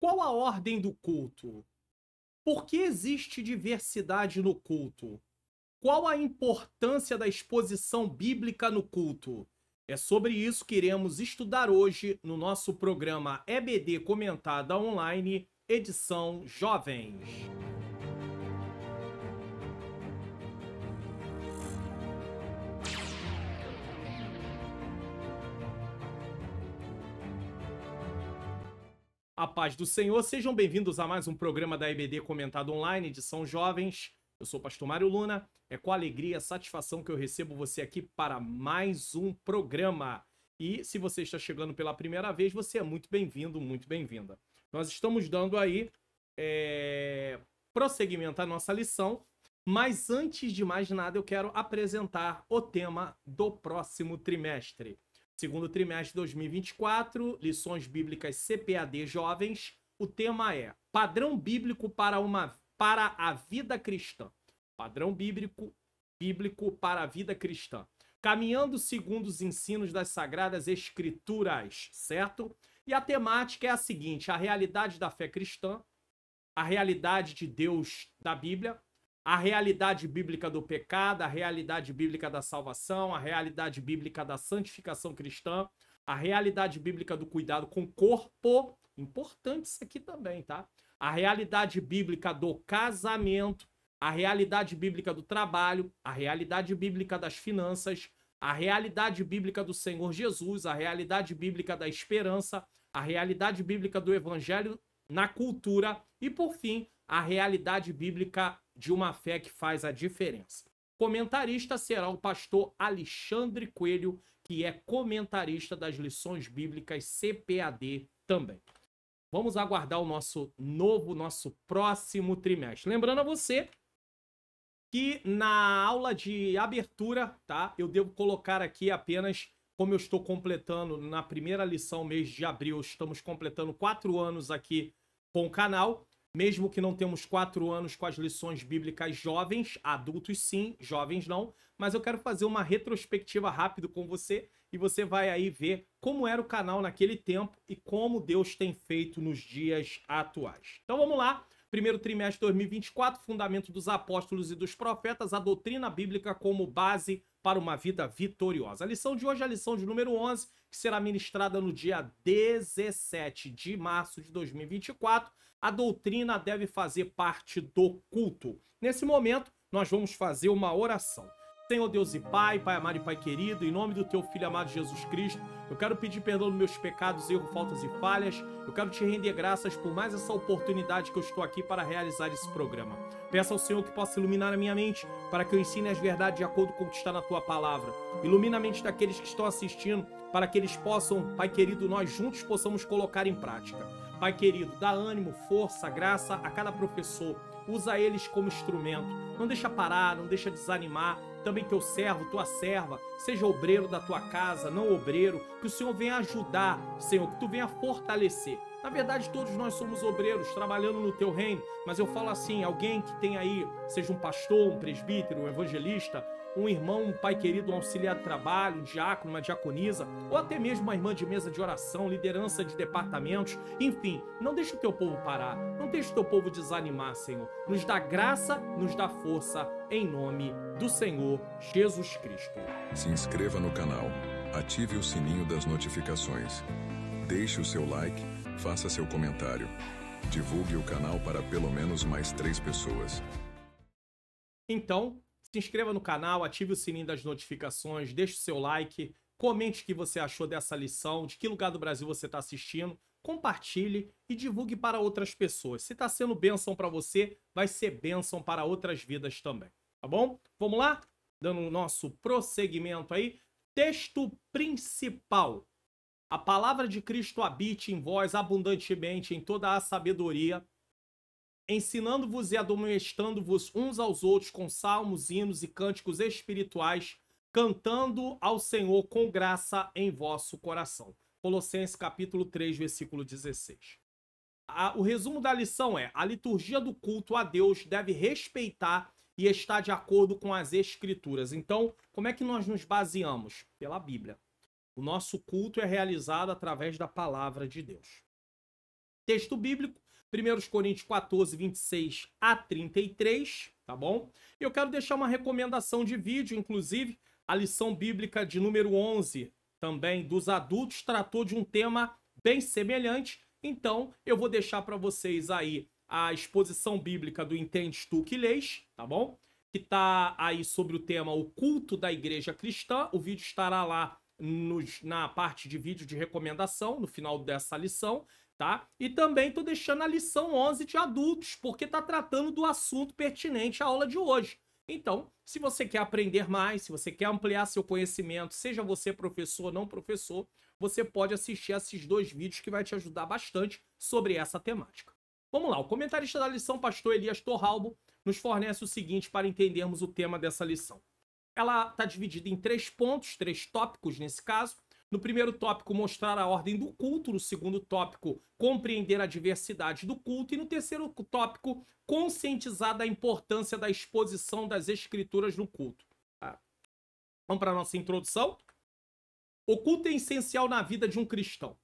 Qual a ordem do culto? Por que existe diversidade no culto? Qual a importância da exposição bíblica no culto? É sobre isso que iremos estudar hoje no nosso programa EBD Comentada Online, edição Jovens. A paz do Senhor, sejam bem-vindos a mais um programa da EBD Comentado Online, edição Jovens. Eu sou o pastor Mário Luna, é com alegria e satisfação que eu recebo você aqui para mais um programa. E se você está chegando pela primeira vez, você é muito bem-vindo, muito bem-vinda. Nós estamos dando aí prosseguimento à nossa lição, mas antes de mais nada eu quero apresentar o tema do próximo trimestre. Segundo trimestre de 2024, lições bíblicas CPAD Jovens. O tema é Padrão Bíblico para a Vida Cristã. Padrão bíblico para a vida cristã. Caminhando segundo os ensinos das Sagradas Escrituras, certo? E a temática é a seguinte: a realidade da fé cristã, a realidade de Deus da Bíblia, a realidade bíblica do pecado, a realidade bíblica da salvação, a realidade bíblica da santificação cristã, a realidade bíblica do cuidado com o corpo, importante isso aqui também, tá? A realidade bíblica do casamento, a realidade bíblica do trabalho, a realidade bíblica das finanças, a realidade bíblica do Senhor Jesus, a realidade bíblica da esperança, a realidade bíblica do evangelho na cultura e, por fim, a realidade bíblica de uma fé que faz a diferença. Comentarista será o pastor Alexandre Coelho, que é comentarista das lições bíblicas CPAD também. Vamos aguardar o nosso próximo trimestre. Lembrando a você que na aula de abertura, tá? Eu devo colocar aqui apenas, como eu estou completando na primeira lição, mês de abril, estamos completando 4 anos aqui com o canal. Mesmo que não temos 4 anos com as lições bíblicas jovens, adultos sim, jovens não, mas eu quero fazer uma retrospectiva rápida com você e você vai aí ver como era o canal naquele tempo e como Deus tem feito nos dias atuais. Então vamos lá, primeiro trimestre de 2024, fundamento dos apóstolos e dos profetas, a doutrina bíblica como base para uma vida vitoriosa. A lição de hoje é a lição de número 11, que será ministrada no dia 17 de março de 2024. A doutrina deve fazer parte do culto. Nesse momento, nós vamos fazer uma oração. Senhor Deus e Pai, Pai amado e Pai querido, em nome do Teu Filho amado Jesus Cristo, eu quero pedir perdão dos meus pecados, erros, faltas e falhas. Eu quero Te render graças por mais essa oportunidade que eu estou aqui para realizar esse programa. Peço ao Senhor que possa iluminar a minha mente, para que eu ensine as verdades de acordo com o que está na Tua palavra. Ilumina a mente daqueles que estão assistindo, para que eles possam, Pai querido, nós juntos possamos colocar em prática. Pai querido, dá ânimo, força, graça a cada professor. Usa eles como instrumento. Não deixa parar, não deixa desanimar. Também teu servo, tua serva, seja obreiro da tua casa, não obreiro. Que o Senhor venha ajudar, Senhor, que tu venha fortalecer. Na verdade, todos nós somos obreiros, trabalhando no teu reino. Mas eu falo assim, alguém que tem aí, seja um pastor, um presbítero, um evangelista, um irmão, um pai querido, um auxiliar de trabalho, um diácono, uma diaconisa, ou até mesmo uma irmã de mesa de oração, liderança de departamentos, enfim, não deixe o teu povo parar, não deixe o teu povo desanimar, Senhor. Nos dá graça, nos dá força, em nome do Senhor Jesus Cristo. Se inscreva no canal, ative o sininho das notificações, deixe o seu like, faça seu comentário, divulgue o canal para pelo menos mais 3 pessoas. Então, se inscreva no canal, ative o sininho das notificações, deixe o seu like, comente o que você achou dessa lição, de que lugar do Brasil você está assistindo, compartilhe e divulgue para outras pessoas. Se está sendo bênção para você, vai ser bênção para outras vidas também, tá bom? Vamos lá? Dando o nosso prosseguimento aí. Texto principal. A palavra de Cristo habite em vós abundantemente em toda a sabedoria, ensinando-vos e admoestando-vos uns aos outros com salmos, hinos e cânticos espirituais, cantando ao Senhor com graça em vosso coração. Colossenses capítulo 3, versículo 16. O resumo da lição é: a liturgia do culto a Deus deve respeitar e estar de acordo com as Escrituras. Então, como é que nós nos baseamos? Pela Bíblia. O nosso culto é realizado através da palavra de Deus. Texto bíblico, 1 Coríntios 14, 26 a 33, tá bom? Eu quero deixar uma recomendação de vídeo, inclusive, a lição bíblica de número 11, também dos adultos, tratou de um tema bem semelhante. Então, eu vou deixar para vocês aí a exposição bíblica do Entendes Tu que Lês, tá bom? Que tá aí sobre o tema O Culto da Igreja Cristã. O vídeo estará lá na parte de vídeo de recomendação, no final dessa lição, tá? E também tô deixando a lição 11 de adultos, porque tá tratando do assunto pertinente à aula de hoje. Então, se você quer aprender mais, se você quer ampliar seu conhecimento, seja você professor ou não professor, você pode assistir esses 2 vídeos que vai te ajudar bastante sobre essa temática. Vamos lá, o comentarista da lição, pastor Elias Torralbo, nos fornece o seguinte para entendermos o tema dessa lição. Ela está dividida em 3 pontos, 3 tópicos nesse caso. No primeiro tópico, mostrar a ordem do culto. No segundo tópico, compreender a diversidade do culto. E no terceiro tópico, conscientizar da importância da exposição das escrituras no culto. Tá? Vamos para a nossa introdução? O culto é essencial na vida de um cristão.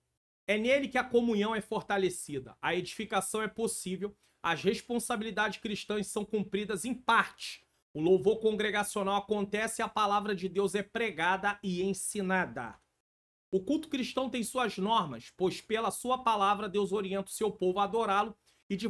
É nele que a comunhão é fortalecida, a edificação é possível, as responsabilidades cristãs são cumpridas em parte. O louvor congregacional acontece e a palavra de Deus é pregada e ensinada. O culto cristão tem suas normas, pois pela sua palavra Deus orienta o seu povo a adorá-lo e de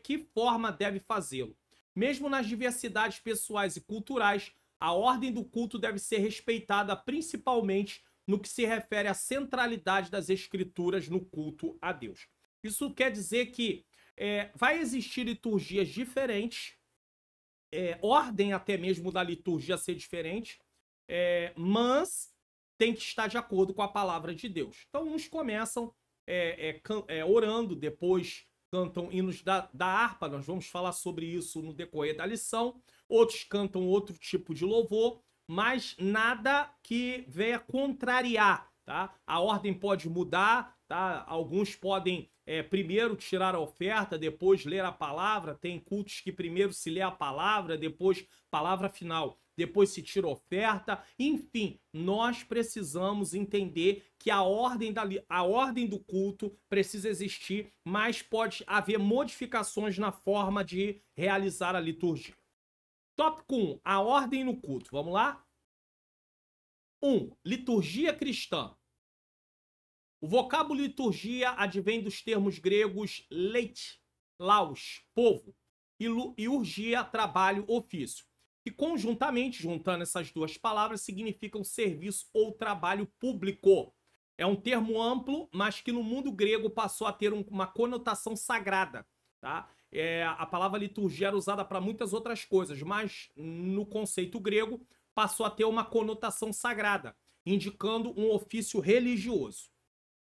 que forma deve fazê-lo. Mesmo nas diversidades pessoais e culturais, a ordem do culto deve ser respeitada principalmente no que se refere à centralidade das escrituras no culto a Deus. Isso quer dizer que vai existir liturgias diferentes, ordem até mesmo da liturgia ser diferente, mas tem que estar de acordo com a palavra de Deus. Então, uns começam orando, depois cantam hinos da harpa, nós vamos falar sobre isso no decorrer da lição, outros cantam outro tipo de louvor, mas nada que venha contrariar, tá? A ordem pode mudar, tá? Alguns podem primeiro tirar a oferta, depois ler a palavra. Tem cultos que primeiro se lê a palavra, depois palavra final, depois se tira a oferta. Enfim, nós precisamos entender que a ordem do culto precisa existir, mas pode haver modificações na forma de realizar a liturgia. Tópico 1, a ordem no culto. Vamos lá? 1. Liturgia cristã. O vocábulo liturgia advém dos termos gregos leit, laus, povo, e urgia, trabalho, ofício, que conjuntamente, juntando essas duas palavras, significam serviço ou trabalho público. É um termo amplo, mas que no mundo grego passou a ter uma conotação sagrada, tá? A palavra liturgia era usada para muitas outras coisas, mas no conceito grego passou a ter uma conotação sagrada, indicando um ofício religioso.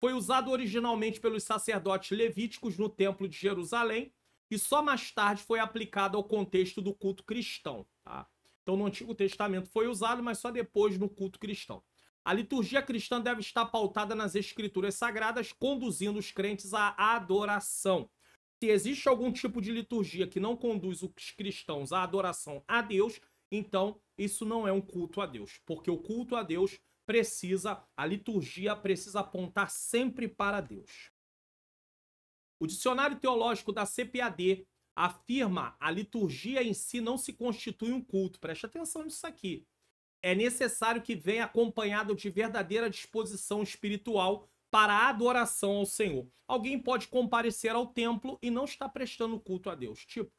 Foi usado originalmente pelos sacerdotes levíticos no Templo de Jerusalém e só mais tarde foi aplicado ao contexto do culto cristão. Tá? Então no Antigo Testamento foi usado, mas só depois no culto cristão. A liturgia cristã deve estar pautada nas escrituras sagradas, conduzindo os crentes à adoração. Se existe algum tipo de liturgia que não conduz os cristãos à adoração a Deus, então isso não é um culto a Deus, porque o culto a Deus a liturgia precisa apontar sempre para Deus. O dicionário teológico da CPAD afirma a liturgia em si não se constitui um culto. Preste atenção nisso aqui. É necessário que venha acompanhado de verdadeira disposição espiritual para a adoração ao Senhor. Alguém pode comparecer ao templo e não estar prestando culto a Deus. Tipo,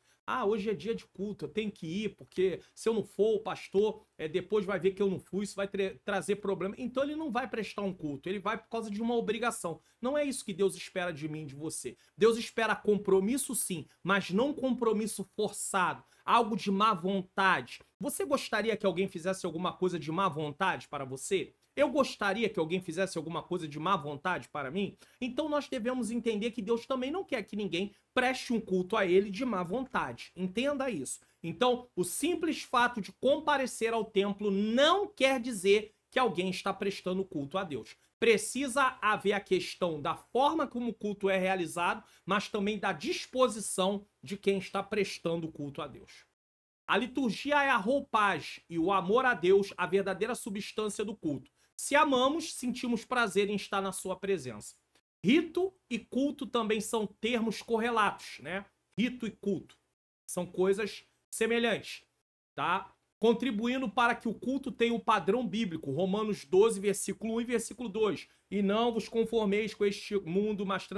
hoje é dia de culto, eu tenho que ir, porque se eu não for, o pastor depois vai ver que eu não fui, isso vai trazer problema. Então ele não vai prestar um culto, ele vai por causa de uma obrigação. Não é isso que Deus espera de mim, de você. Deus espera compromisso sim, mas não compromisso forçado, algo de má vontade. Você gostaria que alguém fizesse alguma coisa de má vontade para você? Eu gostaria que alguém fizesse alguma coisa de má vontade para mim? Então nós devemos entender que Deus também não quer que ninguém preste um culto a ele de má vontade. Entenda isso. Então, o simples fato de comparecer ao templo não quer dizer que alguém está prestando culto a Deus. Precisa haver a questão da forma como o culto é realizado, mas também da disposição de quem está prestando culto a Deus. A liturgia é a roupagem e o amor a Deus a verdadeira substância do culto. Se amamos, sentimos prazer em estar na sua presença. Rito e culto também são termos correlatos, né? Rito e culto são coisas semelhantes, tá? Contribuindo para que o culto tenha o padrão bíblico, Romanos 12, versículo 1 e versículo 2. E não vos conformeis com este mundo, mas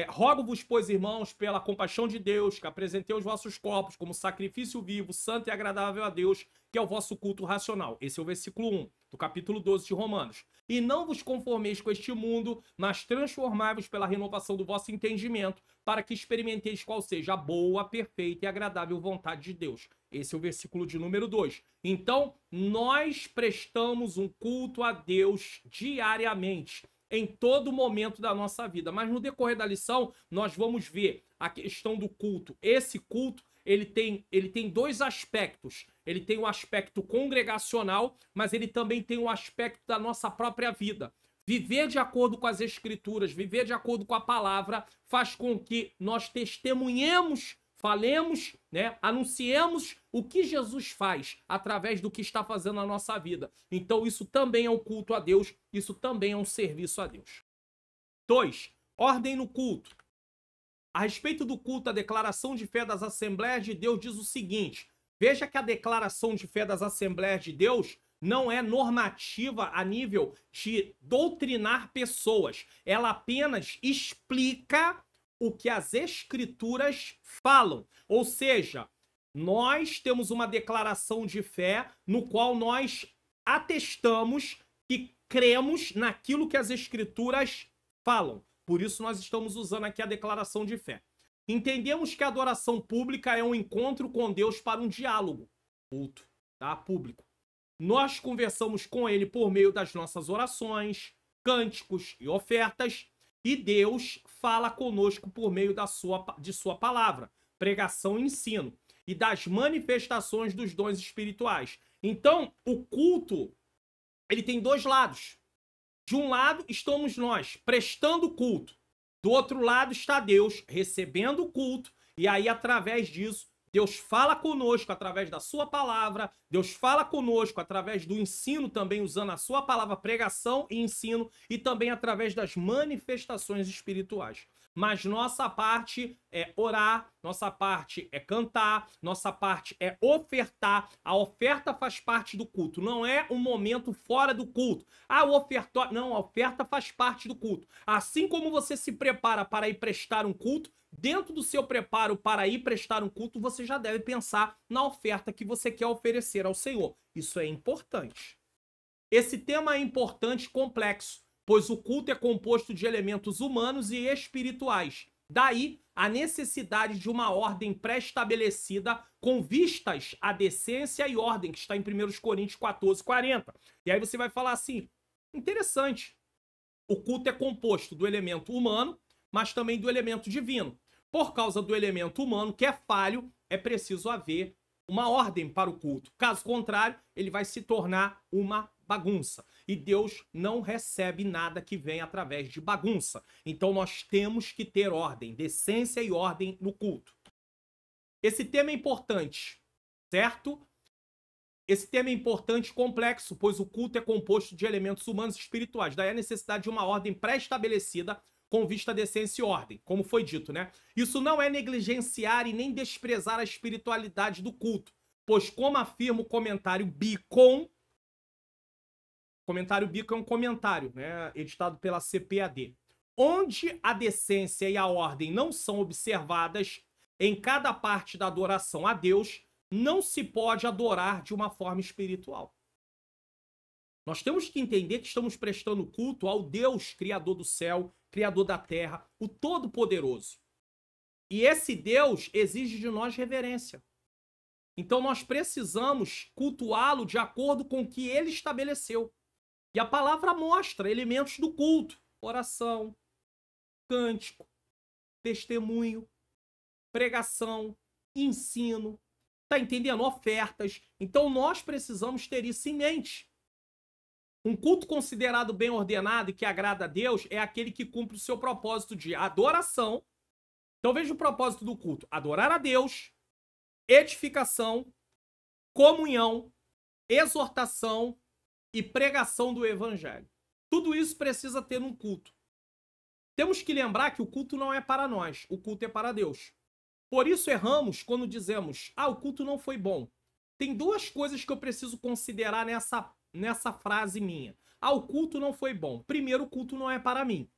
rogo-vos, pois, irmãos, pela compaixão de Deus, que apresentei os vossos corpos como sacrifício vivo, santo e agradável a Deus, que é o vosso culto racional. Esse é o versículo 1 do capítulo 12 de Romanos. E não vos conformeis com este mundo, mas transformai-vos pela renovação do vosso entendimento, para que experimenteis qual seja a boa, perfeita e agradável vontade de Deus. Esse é o versículo de número 2. Então, nós prestamos um culto a Deus diariamente, em todo momento da nossa vida. Mas no decorrer da lição, nós vamos ver a questão do culto. Esse culto, ele tem dois aspectos. Ele tem o aspecto congregacional, mas ele também tem o aspecto da nossa própria vida. Viver de acordo com as Escrituras, viver de acordo com a palavra, faz com que nós testemunhemos, falemos, né, anunciemos o que Jesus faz através do que está fazendo na nossa vida. Então isso também é um culto a Deus, isso também é um serviço a Deus. 2. Ordem no culto. A respeito do culto, a declaração de fé das Assembleias de Deus diz o seguinte: veja que a declaração de fé das Assembleias de Deus não é normativa a nível de doutrinar pessoas. Ela apenas explica o que as Escrituras falam. Ou seja, nós temos uma declaração de fé no qual nós atestamos que cremos naquilo que as Escrituras falam. Por isso nós estamos usando aqui a declaração de fé. Entendemos que a adoração pública é um encontro com Deus para um diálogo. Culto, tá? Público. Nós conversamos com Ele por meio das nossas orações, cânticos e ofertas, e Deus fala conosco por meio de sua palavra, pregação e ensino, e das manifestações dos dons espirituais. Então, o culto, ele tem dois lados. De um lado, estamos nós prestando culto. Do outro lado está Deus recebendo o culto, e aí, através disso, Deus fala conosco através da sua palavra, Deus fala conosco através do ensino também, usando a sua palavra, pregação e ensino, e também através das manifestações espirituais. Mas nossa parte é orar, nossa parte é cantar, nossa parte é ofertar. A oferta faz parte do culto, não é um momento fora do culto. Ah, o ofertório... Não, a oferta faz parte do culto. Assim como você se prepara para ir prestar um culto, dentro do seu preparo para ir prestar um culto, você já deve pensar na oferta que você quer oferecer ao Senhor. Isso é importante. Esse tema é importante e complexo, pois o culto é composto de elementos humanos e espirituais. Daí, a necessidade de uma ordem pré-estabelecida com vistas à decência e ordem, que está em 1 Coríntios 14, 40. E aí você vai falar assim, interessante, o culto é composto do elemento humano, mas também do elemento divino. Por causa do elemento humano, que é falho, é preciso haver uma ordem para o culto. Caso contrário, ele vai se tornar uma bagunça. E Deus não recebe nada que vem através de bagunça. Então nós temos que ter ordem, decência e ordem no culto. Esse tema é importante, certo? Esse tema é importante e complexo, pois o culto é composto de elementos humanos e espirituais. Daí a necessidade de uma ordem pré-estabelecida com vista à decência e ordem, como foi dito, né? Isso não é negligenciar e nem desprezar a espiritualidade do culto, pois, como afirma o comentário Bicon, é um comentário, né, editado pela CPAD, onde a decência e a ordem não são observadas em cada parte da adoração a Deus, não se pode adorar de uma forma espiritual. Nós temos que entender que estamos prestando culto ao Deus, Criador do céu, Criador da terra, o Todo-Poderoso. E esse Deus exige de nós reverência. Então nós precisamos cultuá-lo de acordo com o que ele estabeleceu. E a palavra mostra elementos do culto: oração, cântico, testemunho, pregação, ensino. Tá entendendo? Ofertas. Então nós precisamos ter isso em mente. Um culto considerado bem ordenado e que agrada a Deus é aquele que cumpre o seu propósito de adoração. Então veja o propósito do culto: adorar a Deus, edificação, comunhão, exortação, e pregação do evangelho. Tudo isso precisa ter num culto. Temos que lembrar que o culto não é para nós, o culto é para Deus. Por isso erramos quando dizemos, o culto não foi bom. Tem duas coisas que eu preciso considerar nessa frase minha. O culto não foi bom. Primeiro, o culto não é para mim.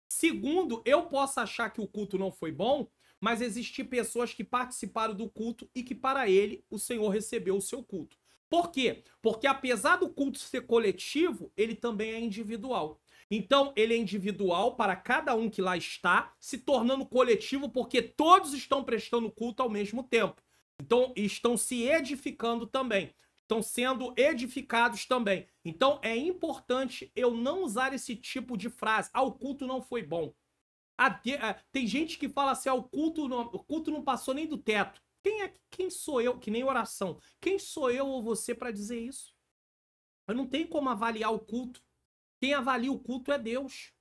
Segundo, eu posso achar que o culto não foi bom, mas existem pessoas que participaram do culto e que para ele o Senhor recebeu o seu culto. Por quê? Porque apesar do culto ser coletivo, ele também é individual. Então, ele é individual para cada um que lá está, se tornando coletivo porque todos estão prestando culto ao mesmo tempo. Então, estão se edificando também. Estão sendo edificados também. Então, é importante eu não usar esse tipo de frase. O culto não foi bom. Tem gente que fala assim, o culto não passou nem do teto. Quem sou eu? Que nem oração. Quem sou eu ou você para dizer isso? Eu não tenho como avaliar o culto. Quem avalia o culto é Deus.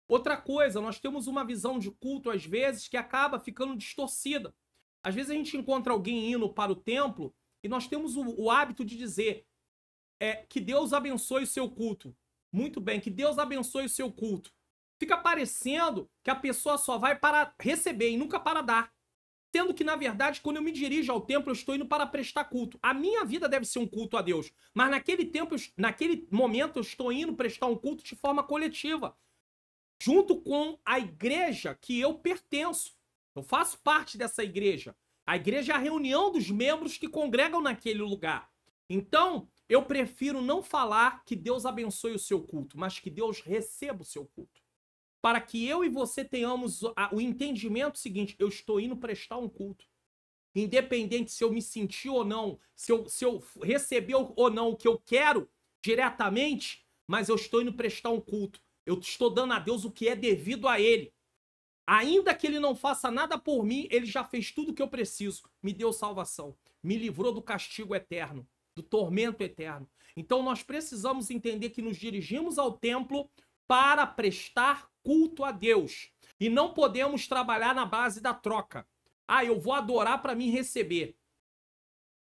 Outra coisa, nós temos uma visão de culto, às vezes, que acaba ficando distorcida. Às vezes a gente encontra alguém indo para o templo e nós temos o hábito de dizer que Deus abençoe o seu culto. Muito bem, que Deus abençoe o seu culto. Fica parecendo que a pessoa só vai para receber e nunca para dar. Sendo que, na verdade, quando eu me dirijo ao templo, eu estou indo para prestar culto. A minha vida deve ser um culto a Deus. Mas naquele momento, eu estou indo prestar um culto de forma coletiva. Junto com a igreja que eu pertenço. Eu faço parte dessa igreja. A igreja é a reunião dos membros que congregam naquele lugar. Então, eu prefiro não falar que Deus abençoe o seu culto, mas que Deus receba o seu culto. Para que eu e você tenhamos o entendimento seguinte, eu estou indo prestar um culto. Independente se eu me senti ou não, se eu recebi ou não o que eu quero diretamente, mas eu estou indo prestar um culto. Eu estou dando a Deus o que é devido a Ele. Ainda que Ele não faça nada por mim, Ele já fez tudo o que eu preciso. Me deu salvação. Me livrou do castigo eterno, do tormento eterno. Então nós precisamos entender que nos dirigimos ao templo para prestar culto a Deus. E não podemos trabalhar na base da troca. Eu vou adorar para mim receber.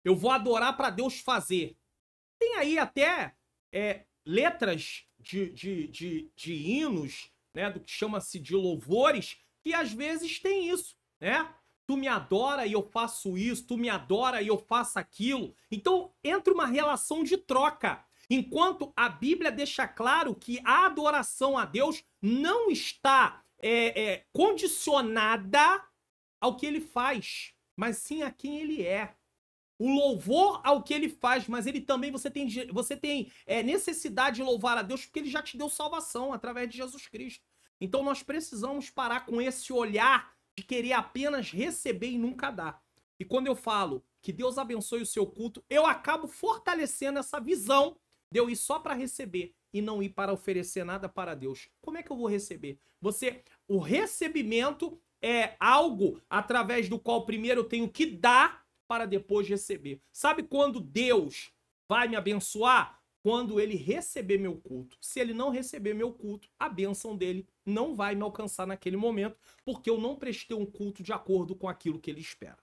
Eu vou adorar para Deus fazer. Tem aí até letras de hinos, né, do que chama-se de louvores, que às vezes tem isso, né? Tu me adora e eu faço isso, tu me adora e eu faço aquilo. Então entra uma relação de troca. Enquanto a Bíblia deixa claro que a adoração a Deus não está condicionada ao que Ele faz, mas sim a quem Ele é. O louvor ao que Ele faz, mas Ele também, você tem necessidade de louvar a Deus porque Ele já te deu salvação através de Jesus Cristo. Então nós precisamos parar com esse olhar de querer apenas receber e nunca dar. E quando eu falo que Deus abençoe o seu culto, eu acabo fortalecendo essa visão de eu ir só para receber e não ir para oferecer nada para Deus. Como é que eu vou receber? O recebimento é algo através do qual primeiro eu tenho que dar para depois receber. Sabe quando Deus vai me abençoar? Quando Ele receber meu culto. Se Ele não receber meu culto, a bênção dele não vai me alcançar naquele momento, porque eu não prestei um culto de acordo com aquilo que Ele espera.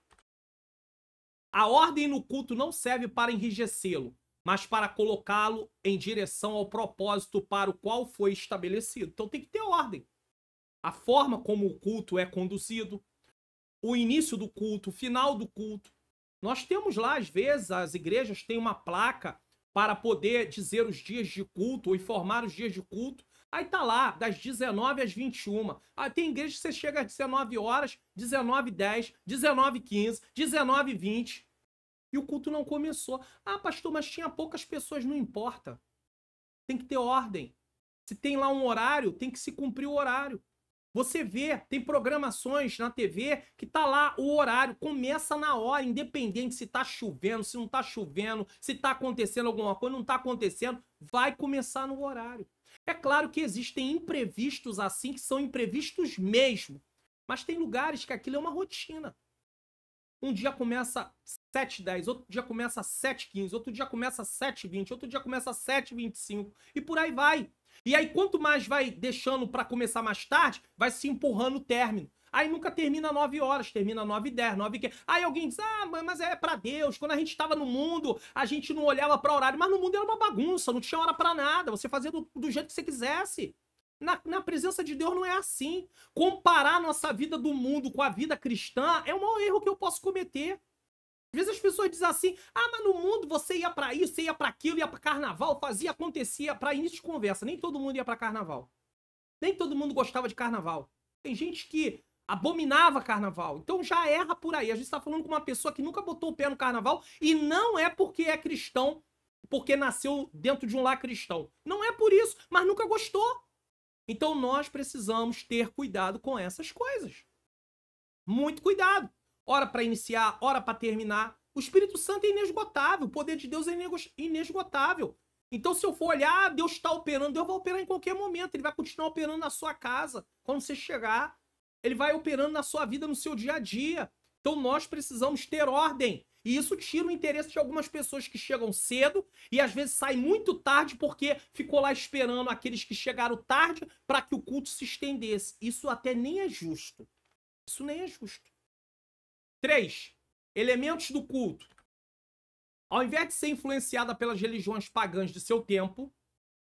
A ordem no culto não serve para enrijecê-lo, mas para colocá-lo em direção ao propósito para o qual foi estabelecido. Então tem que ter ordem. A forma como o culto é conduzido, o início do culto, o final do culto. Nós temos lá, às vezes, as igrejas têm uma placa para poder dizer os dias de culto ou informar os dias de culto. Aí tá lá, das 19 às 21. Tem igreja que você chega às 19 horas, 19h10, 19h15, 19h20. E o culto não começou. Pastor, mas tinha poucas pessoas, não importa. Tem que ter ordem. Se tem lá um horário, tem que se cumprir o horário. Você vê, tem programações na TV que tá lá o horário, começa na hora, independente se tá chovendo, se não tá chovendo, se tá acontecendo alguma coisa, não tá acontecendo, vai começar no horário. É claro que existem imprevistos assim, que são imprevistos mesmo, mas tem lugares que aquilo é uma rotina. Um dia começa 7h10, outro dia começa 7h15, outro dia começa 7h20, outro dia começa 7h25 e por aí vai. E aí quanto mais vai deixando para começar mais tarde, vai se empurrando o término. Aí nunca termina 9 horas, termina 9h10, 9h15. Aí alguém diz, mas é pra Deus, quando a gente estava no mundo, a gente não olhava para horário, mas no mundo era uma bagunça, não tinha hora para nada, você fazia do jeito que você quisesse. Na presença de Deus não é assim. Comparar a nossa vida do mundo com a vida cristã é o maior erro que eu posso cometer. Às vezes as pessoas dizem assim, mas no mundo você ia pra isso, você ia pra aquilo, ia pra carnaval, fazia, acontecia. Pra início de conversa, nem todo mundo ia pra carnaval. Nem todo mundo gostava de carnaval. Tem gente que abominava carnaval. Então já erra por aí. A gente tá falando com uma pessoa que nunca botou o pé no carnaval e não é porque é cristão, porque nasceu dentro de um lar cristão. Não é por isso, mas nunca gostou. Então nós precisamos ter cuidado com essas coisas. Muito cuidado. Hora para iniciar, hora para terminar. O Espírito Santo é inesgotável. O poder de Deus é inesgotável. Então, se eu for olhar, Deus está operando. Deus vai operar em qualquer momento. Ele vai continuar operando na sua casa. Quando você chegar, ele vai operando na sua vida, no seu dia a dia. Então, nós precisamos ter ordem. E isso tira o interesse de algumas pessoas que chegam cedo e às vezes saem muito tarde porque ficou lá esperando aqueles que chegaram tarde para que o culto se estendesse. Isso até nem é justo. Isso nem é justo. 3. Elementos do culto. Ao invés de ser influenciada pelas religiões pagãs de seu tempo,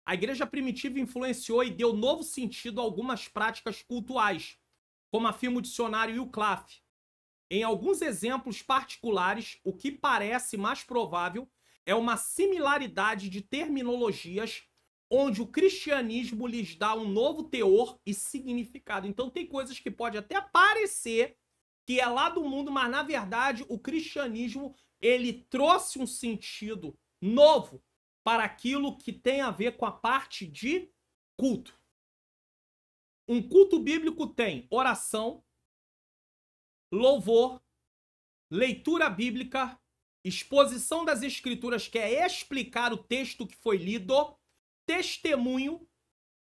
a igreja primitiva influenciou e deu novo sentido a algumas práticas cultuais, como afirma o dicionário Wycliffe. Em alguns exemplos particulares, o que parece mais provável é uma similaridade de terminologias onde o cristianismo lhes dá um novo teor e significado. Então tem coisas que pode até parecer que é lá do mundo, mas na verdade o cristianismo ele trouxe um sentido novo para aquilo que tem a ver com a parte de culto. Um culto bíblico tem oração, louvor, leitura bíblica, exposição das escrituras, que é explicar o texto que foi lido, testemunho,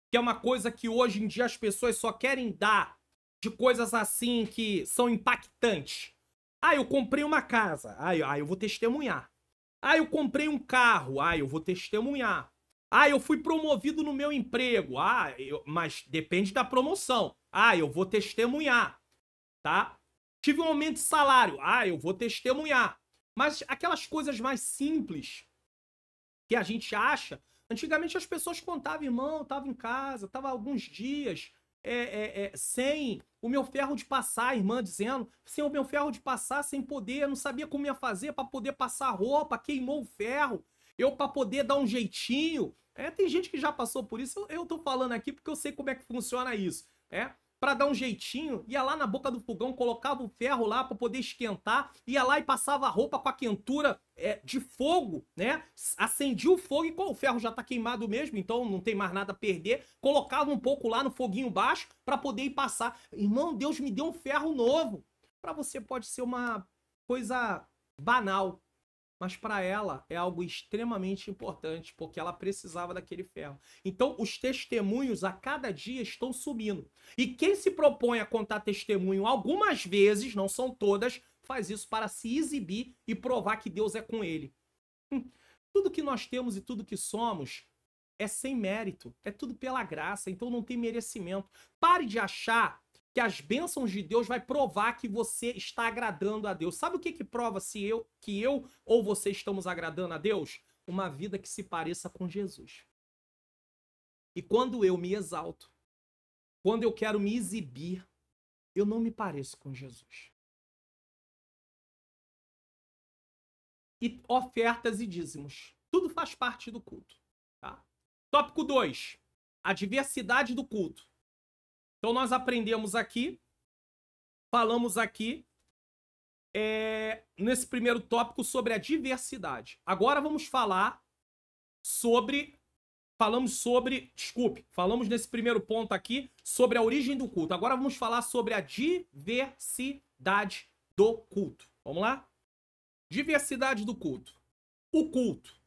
que é uma coisa que hoje em dia as pessoas só querem dar de coisas assim que são impactantes. Eu comprei uma casa. Eu vou testemunhar. Eu comprei um carro. Eu vou testemunhar. Eu fui promovido no meu emprego. Mas depende da promoção. Eu vou testemunhar. Tá? Tive um aumento de salário. Eu vou testemunhar. Mas aquelas coisas mais simples que a gente acha... Antigamente as pessoas contavam, irmão, eu tava em casa, tava alguns dias... sem o meu ferro de passar, a irmã dizendo, sem o meu ferro de passar, sem poder, eu não sabia como ia fazer para poder passar roupa, queimou o ferro, eu para poder dar um jeitinho. Tem gente que já passou por isso, eu tô falando aqui porque eu sei como é que funciona isso. Para dar um jeitinho, ia lá na boca do fogão, colocava o ferro lá para poder esquentar, ia lá e passava a roupa com a quentura de fogo, né? Acendia o fogo e o ferro já tá queimado mesmo, então não tem mais nada a perder. Colocava um pouco lá no foguinho baixo para poder ir passar. Irmão, Deus me deu um ferro novo. Para você pode ser uma coisa banal, mas para ela é algo extremamente importante, porque ela precisava daquele ferro. Então, os testemunhos a cada dia estão subindo. E quem se propõe a contar testemunho algumas vezes, não são todas, faz isso para se exibir e provar que Deus é com ele. Tudo que nós temos e tudo que somos é sem mérito, é tudo pela graça, então não tem merecimento. Pare de achar que as bênçãos de Deus vai provar que você está agradando a Deus. Sabe o que prova que eu ou você estamos agradando a Deus? Uma vida que se pareça com Jesus. E quando eu me exalto, quando eu quero me exibir, eu não me pareço com Jesus. E ofertas e dízimos. Tudo faz parte do culto. Tá? Tópico 2. A diversidade do culto. Então nós aprendemos aqui, falamos aqui, nesse primeiro tópico sobre a diversidade. Agora vamos falar falamos nesse primeiro ponto aqui sobre a origem do culto. Agora vamos falar sobre a diversidade do culto. Vamos lá? Diversidade do culto. O culto.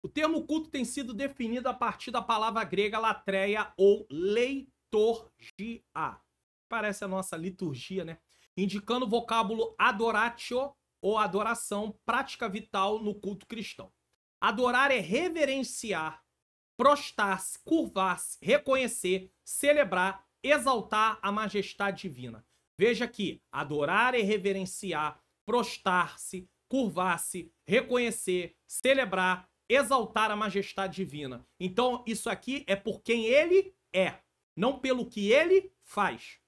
O termo culto tem sido definido a partir da palavra grega latreia ou liturgia. Parece a nossa liturgia, né? Indicando o vocábulo adoratio ou adoração, prática vital no culto cristão. Adorar é reverenciar, prostrar-se, curvar-se, reconhecer, celebrar, exaltar a majestade divina. Veja aqui, adorar é reverenciar, prostrar-se, curvar-se, reconhecer, celebrar, exaltar a majestade divina. Então, isso aqui é por quem ele é, não pelo que ele faz.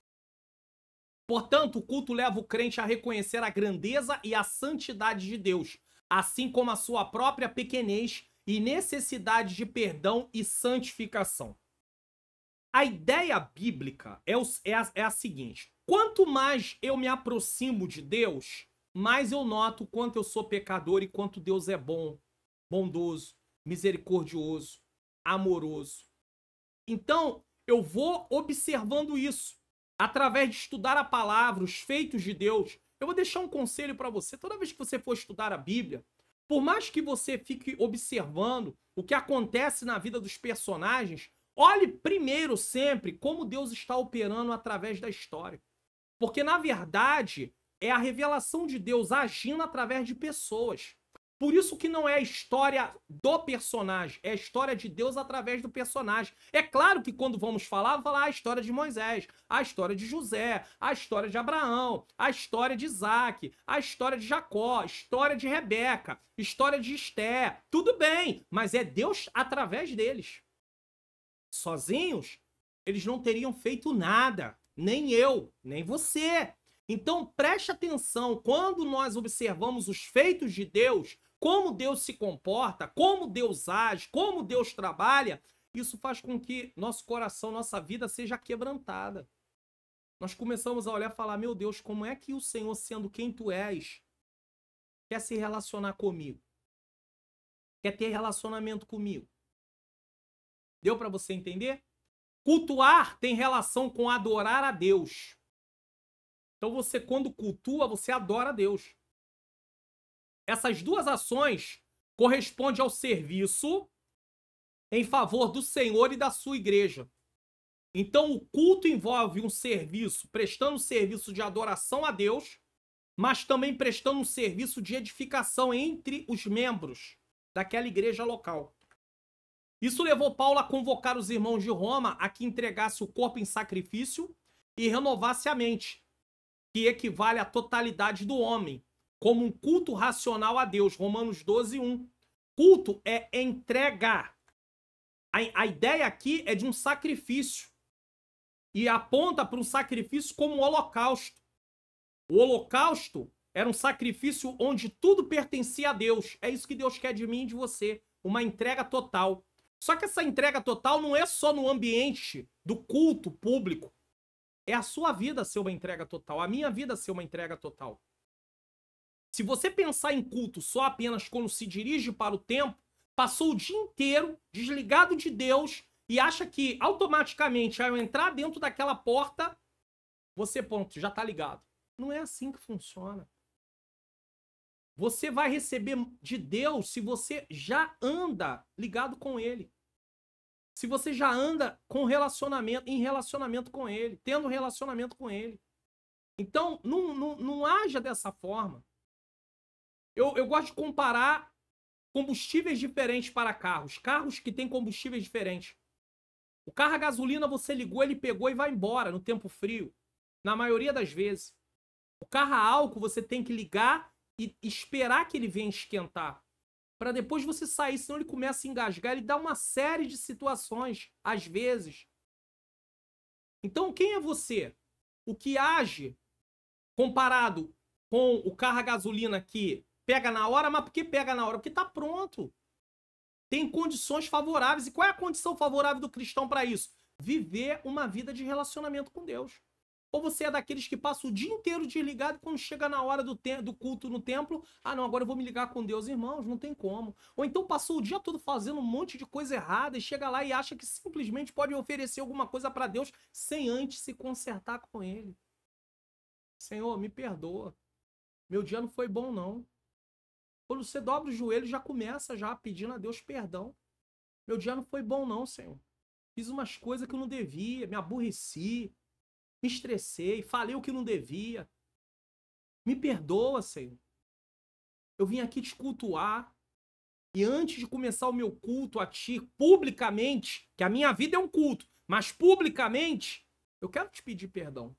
Portanto, o culto leva o crente a reconhecer a grandeza e a santidade de Deus, assim como a sua própria pequenez e necessidade de perdão e santificação. A ideia bíblica é a seguinte: quanto mais eu me aproximo de Deus, mais eu noto quanto eu sou pecador e quanto Deus é bom, bondoso, misericordioso, amoroso. Então, eu vou observando isso através de estudar a palavra, os feitos de Deus. Eu vou deixar um conselho para você. Toda vez que você for estudar a Bíblia, por mais que você fique observando o que acontece na vida dos personagens, olhe primeiro sempre como Deus está operando através da história. Porque, na verdade, é a revelação de Deus agindo através de pessoas. Por isso que não é a história do personagem, é a história de Deus através do personagem. É claro que quando vamos falar a história de Moisés, a história de José, a história de Abraão, a história de Isaac, a história de Jacó, a história de Rebeca, a história de Esté. Tudo bem, mas é Deus através deles. Sozinhos, eles não teriam feito nada. Nem eu, nem você. Então preste atenção, quando nós observamos os feitos de Deus, como Deus se comporta, como Deus age, como Deus trabalha, isso faz com que nosso coração, nossa vida seja quebrantada. Nós começamos a olhar e falar: meu Deus, como é que o Senhor, sendo quem tu és, quer se relacionar comigo? Quer ter relacionamento comigo? Deu para você entender? Cultuar tem relação com adorar a Deus. Então você, quando cultua, você adora a Deus. Essas duas ações correspondem ao serviço em favor do Senhor e da sua igreja. Então o culto envolve um serviço, prestando serviço de adoração a Deus, mas também prestando um serviço de edificação entre os membros daquela igreja local. Isso levou Paulo a convocar os irmãos de Roma a que entregasse o corpo em sacrifício e renovasse a mente, que equivale à totalidade do homem, como um culto racional a Deus. Romanos 12, 1. Culto é entregar. A ideia aqui é de um sacrifício. E aponta para um sacrifício como o holocausto. O holocausto era um sacrifício onde tudo pertencia a Deus. É isso que Deus quer de mim e de você. Uma entrega total. Só que essa entrega total não é só no ambiente do culto público. É a sua vida ser uma entrega total. A minha vida ser uma entrega total. Se você pensar em culto só apenas quando se dirige para o templo, passou o dia inteiro desligado de Deus e acha que automaticamente, ao entrar dentro daquela porta, você, pronto, já está ligado. Não é assim que funciona. Você vai receber de Deus se você já anda ligado com Ele. Se você já anda em relacionamento com Ele, tendo relacionamento com Ele. Então, não haja dessa forma. Eu gosto de comparar combustíveis diferentes para carros. Carros que têm combustíveis diferentes. O carro a gasolina você ligou, ele pegou e vai embora no tempo frio. Na maioria das vezes. O carro a álcool você tem que ligar e esperar que ele venha esquentar. Para depois você sair, senão ele começa a engasgar. Ele dá uma série de situações, às vezes. Então, quem é você? O que age comparado com o carro a gasolina que pega na hora, mas por que pega na hora? Porque está pronto. Tem condições favoráveis. E qual é a condição favorável do cristão para isso? Viver uma vida de relacionamento com Deus. Ou você é daqueles que passa o dia inteiro desligado e quando chega na hora do culto no templo, ah não, agora eu vou me ligar com Deus. Irmãos, não tem como. Ou então passou o dia todo fazendo um monte de coisa errada e chega lá e acha que simplesmente pode oferecer alguma coisa para Deus sem antes se consertar com Ele. Senhor, me perdoa. Meu dia não foi bom, não. Quando você dobra o joelho, já começa já pedindo a Deus perdão. Meu dia não foi bom, não, Senhor. Fiz umas coisas que eu não devia, me aborreci. Me estressei, falei o que não devia. Me perdoa, Senhor. Eu vim aqui te cultuar. E antes de começar o meu culto a ti, publicamente, que a minha vida é um culto, mas publicamente, eu quero te pedir perdão.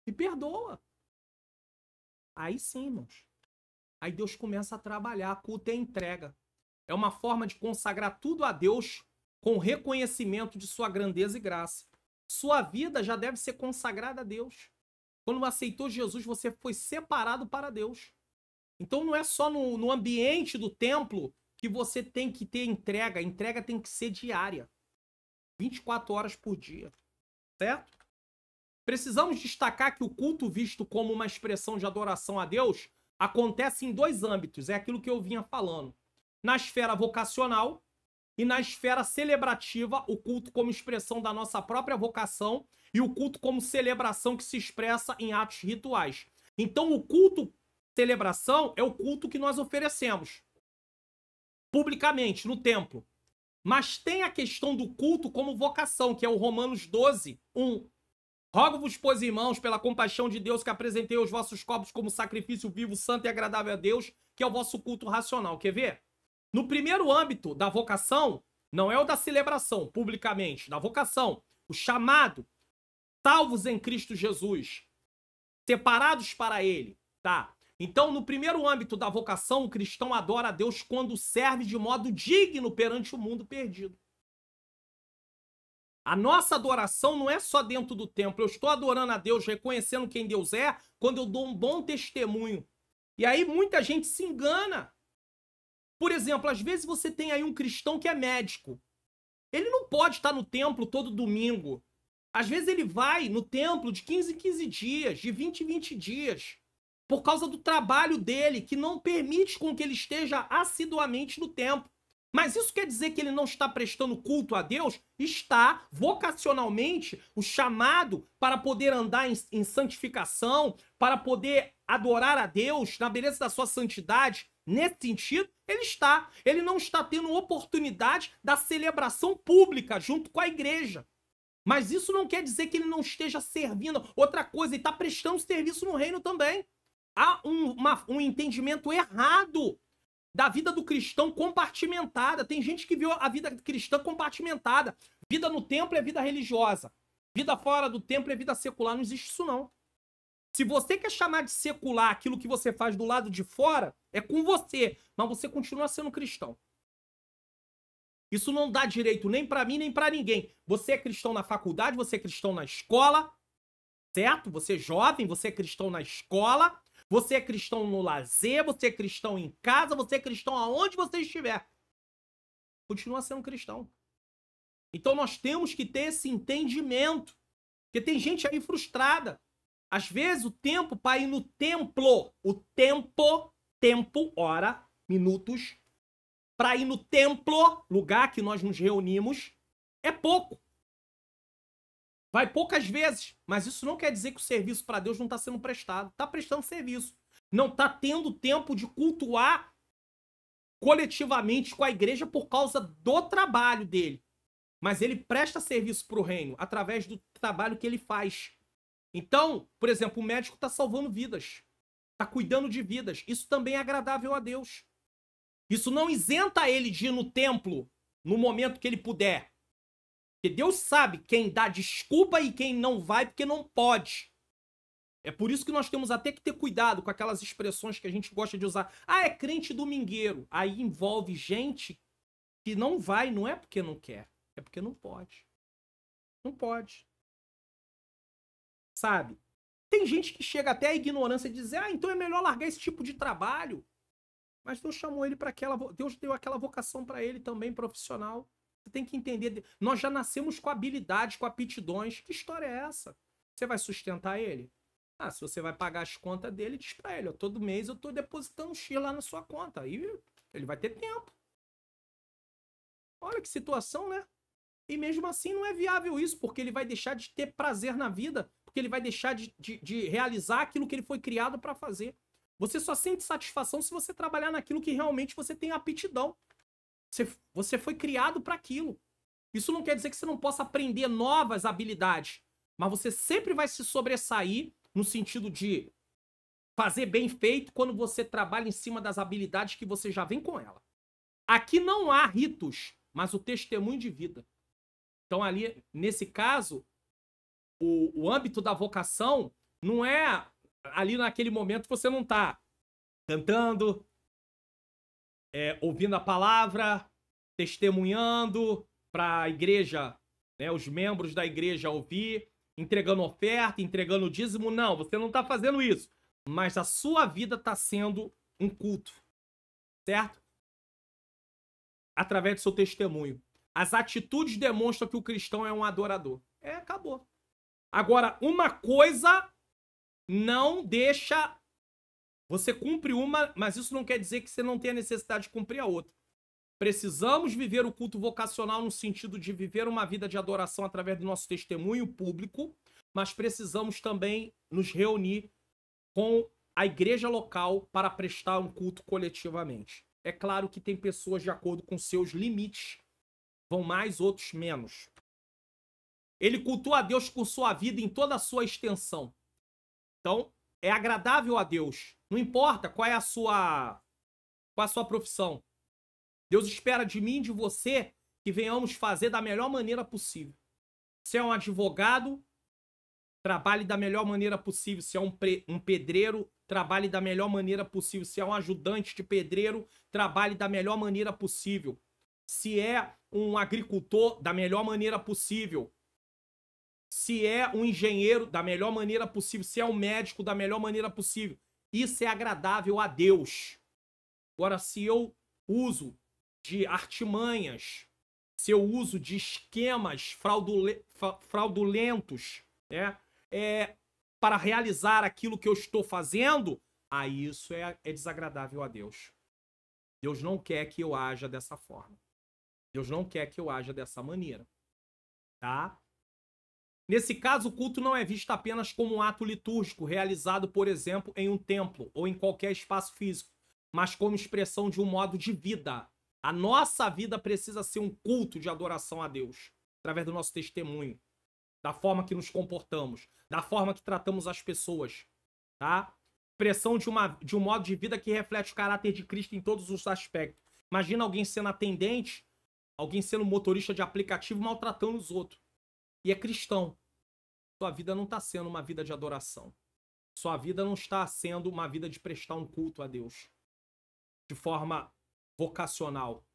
Me perdoa. Aí sim, irmãos. Aí Deus começa a trabalhar. Culto é entrega. É uma forma de consagrar tudo a Deus com reconhecimento de sua grandeza e graça. Sua vida já deve ser consagrada a Deus. Quando aceitou Jesus, você foi separado para Deus. Então não é só no ambiente do templo que você tem que ter entrega. A entrega tem que ser diária. 24 horas por dia. Certo? Precisamos destacar que o culto visto como uma expressão de adoração a Deus acontece em dois âmbitos. É aquilo que eu vinha falando. Na esfera vocacional e na esfera celebrativa, o culto como expressão da nossa própria vocação e o culto como celebração que se expressa em atos rituais. Então o culto celebração é o culto que nós oferecemos publicamente no templo. Mas tem a questão do culto como vocação, que é o Romanos 12, 1. Rogo-vos, pois, irmãos, pela compaixão de Deus, que apresentei os vossos corpos como sacrifício vivo, santo e agradável a Deus, que é o vosso culto racional. Quer ver? No primeiro âmbito da vocação, não é o da celebração, publicamente, da vocação, o chamado, salvos em Cristo Jesus, separados para Ele, tá? Então, no primeiro âmbito da vocação, o cristão adora a Deus quando serve de modo digno perante o mundo perdido. A nossa adoração não é só dentro do templo. Eu estou adorando a Deus, reconhecendo quem Deus é, quando eu dou um bom testemunho. E aí muita gente se engana. Por exemplo, às vezes você tem aí um cristão que é médico. Ele não pode estar no templo todo domingo. Às vezes ele vai no templo de 15 em 15 dias, de 20 em 20 dias, por causa do trabalho dele, que não permite com que ele esteja assiduamente no templo. Mas isso quer dizer que ele não está prestando culto a Deus? Está, vocacionalmente, o chamado para poder andar em santificação, para poder adorar a Deus na beleza da sua santidade. Nesse sentido, ele está. Ele não está tendo oportunidade da celebração pública junto com a igreja. Mas isso não quer dizer que ele não esteja servindo. Outra coisa, ele está prestando serviço no reino também. Há um entendimento errado da vida do cristão compartimentada. Tem gente que viu a vida cristã compartimentada. Vida no templo é vida religiosa. Vida fora do templo é vida secular. Não existe isso, não. Se você quer chamar de secular aquilo que você faz do lado de fora, é com você. Mas você continua sendo cristão. Isso não dá direito nem pra mim, nem pra ninguém. Você é cristão na faculdade, você é cristão na escola, certo? Você é jovem, você é cristão na escola. Você é cristão no lazer, você é cristão em casa, você é cristão aonde você estiver. Continua sendo cristão. Então nós temos que ter esse entendimento. Porque tem gente aí frustrada. Às vezes o tempo para ir no templo, tempo, hora, minutos, para ir no templo, lugar que nós nos reunimos, é pouco. Vai poucas vezes, mas isso não quer dizer que o serviço para Deus não está sendo prestado. Está prestando serviço. Não está tendo tempo de cultuar coletivamente com a igreja por causa do trabalho dele. Mas ele presta serviço para o reino através do trabalho que ele faz. Então, por exemplo, o médico está salvando vidas. Está cuidando de vidas. Isso também é agradável a Deus. Isso não isenta ele de ir no templo no momento que ele puder. Porque Deus sabe quem dá desculpa e quem não vai porque não pode. É por isso que nós temos até que ter cuidado com aquelas expressões que a gente gosta de usar. Ah, é crente domingueiro. Aí envolve gente que não vai, não é porque não quer. É porque não pode. Não pode. Sabe? Tem gente que chega até a ignorância e diz, então é melhor largar esse tipo de trabalho. Mas Deus chamou ele para aquela... Deus deu aquela vocação para ele também, profissional. Você tem que entender. Nós já nascemos com habilidades, com aptidões. Que história é essa? Você vai sustentar ele? Se você vai pagar as contas dele, diz pra ele, todo mês eu tô depositando um X lá na sua conta. Aí ele vai ter tempo. Olha que situação, né? E mesmo assim não é viável isso, porque ele vai deixar de ter prazer na vida, porque ele vai deixar de realizar aquilo que ele foi criado para fazer. Você só sente satisfação se você trabalhar naquilo que realmente você tem aptidão. Você foi criado para aquilo. Isso não quer dizer que você não possa aprender novas habilidades, mas você sempre vai se sobressair no sentido de fazer bem feito quando você trabalha em cima das habilidades que você já vem com ela. Aqui não há ritos, mas o testemunho de vida. Então ali, nesse caso, o âmbito da vocação não é ali naquele momento você não está cantando, ouvindo a palavra, testemunhando, para a igreja, né, os membros da igreja ouvir, entregando oferta, entregando dízimo. Não, você não está fazendo isso. Mas a sua vida está sendo um culto, certo? Através do seu testemunho. As atitudes demonstram que o cristão é um adorador. Acabou. Agora, uma coisa não deixa... Você cumpre uma, mas isso não quer dizer que você não tenha necessidade de cumprir a outra. Precisamos viver o culto vocacional no sentido de viver uma vida de adoração através do nosso testemunho público, mas precisamos também nos reunir com a igreja local para prestar um culto coletivamente. É claro que tem pessoas de acordo com seus limites, vão mais, outros menos. Ele cultua a Deus com sua vida em toda a sua extensão. Então, é agradável a Deus. Não importa qual é a sua profissão. Deus espera de mim e de você que venhamos fazer da melhor maneira possível. Se é um advogado, trabalhe da melhor maneira possível. Se é um pedreiro, trabalhe da melhor maneira possível. Se é um ajudante de pedreiro, trabalhe da melhor maneira possível. Se é um agricultor, da melhor maneira possível. Se é um engenheiro, da melhor maneira possível. Se é um médico, da melhor maneira possível. Isso é agradável a Deus. Agora, se eu uso de artimanhas, se eu uso de esquemas fraudulentos, né, para realizar aquilo que eu estou fazendo, aí isso é desagradável a Deus. Deus não quer que eu haja dessa forma. Deus não quer que eu haja dessa maneira. Tá? Nesse caso, o culto não é visto apenas como um ato litúrgico realizado, por exemplo, em um templo ou em qualquer espaço físico, mas como expressão de um modo de vida. A nossa vida precisa ser um culto de adoração a Deus, através do nosso testemunho, da forma que nos comportamos, da forma que tratamos as pessoas, tá? Expressão de um modo de vida que reflete o caráter de Cristo em todos os aspectos. Imagina alguém sendo atendente, alguém sendo motorista de aplicativo maltratando os outros. E é cristão. Sua vida não está sendo uma vida de adoração. Sua vida não está sendo uma vida de prestar um culto a Deus. De forma vocacional.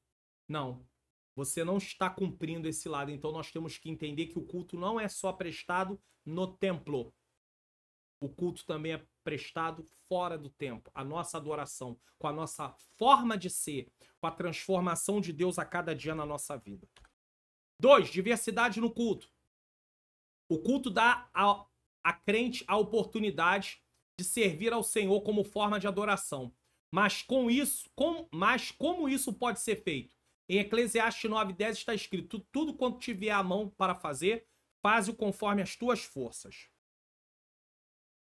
Não. Você não está cumprindo esse lado. Então nós temos que entender que o culto não é só prestado no templo. O culto também é prestado fora do templo. A nossa adoração, com a nossa forma de ser, com a transformação de Deus a cada dia na nossa vida. 2. Diversidade no culto. O culto dá a crente a oportunidade de servir ao Senhor como forma de adoração. Mas como isso pode ser feito? Em Eclesiastes 9:10 está escrito: tudo quanto tiver a mão para fazer, faze-o conforme as tuas forças.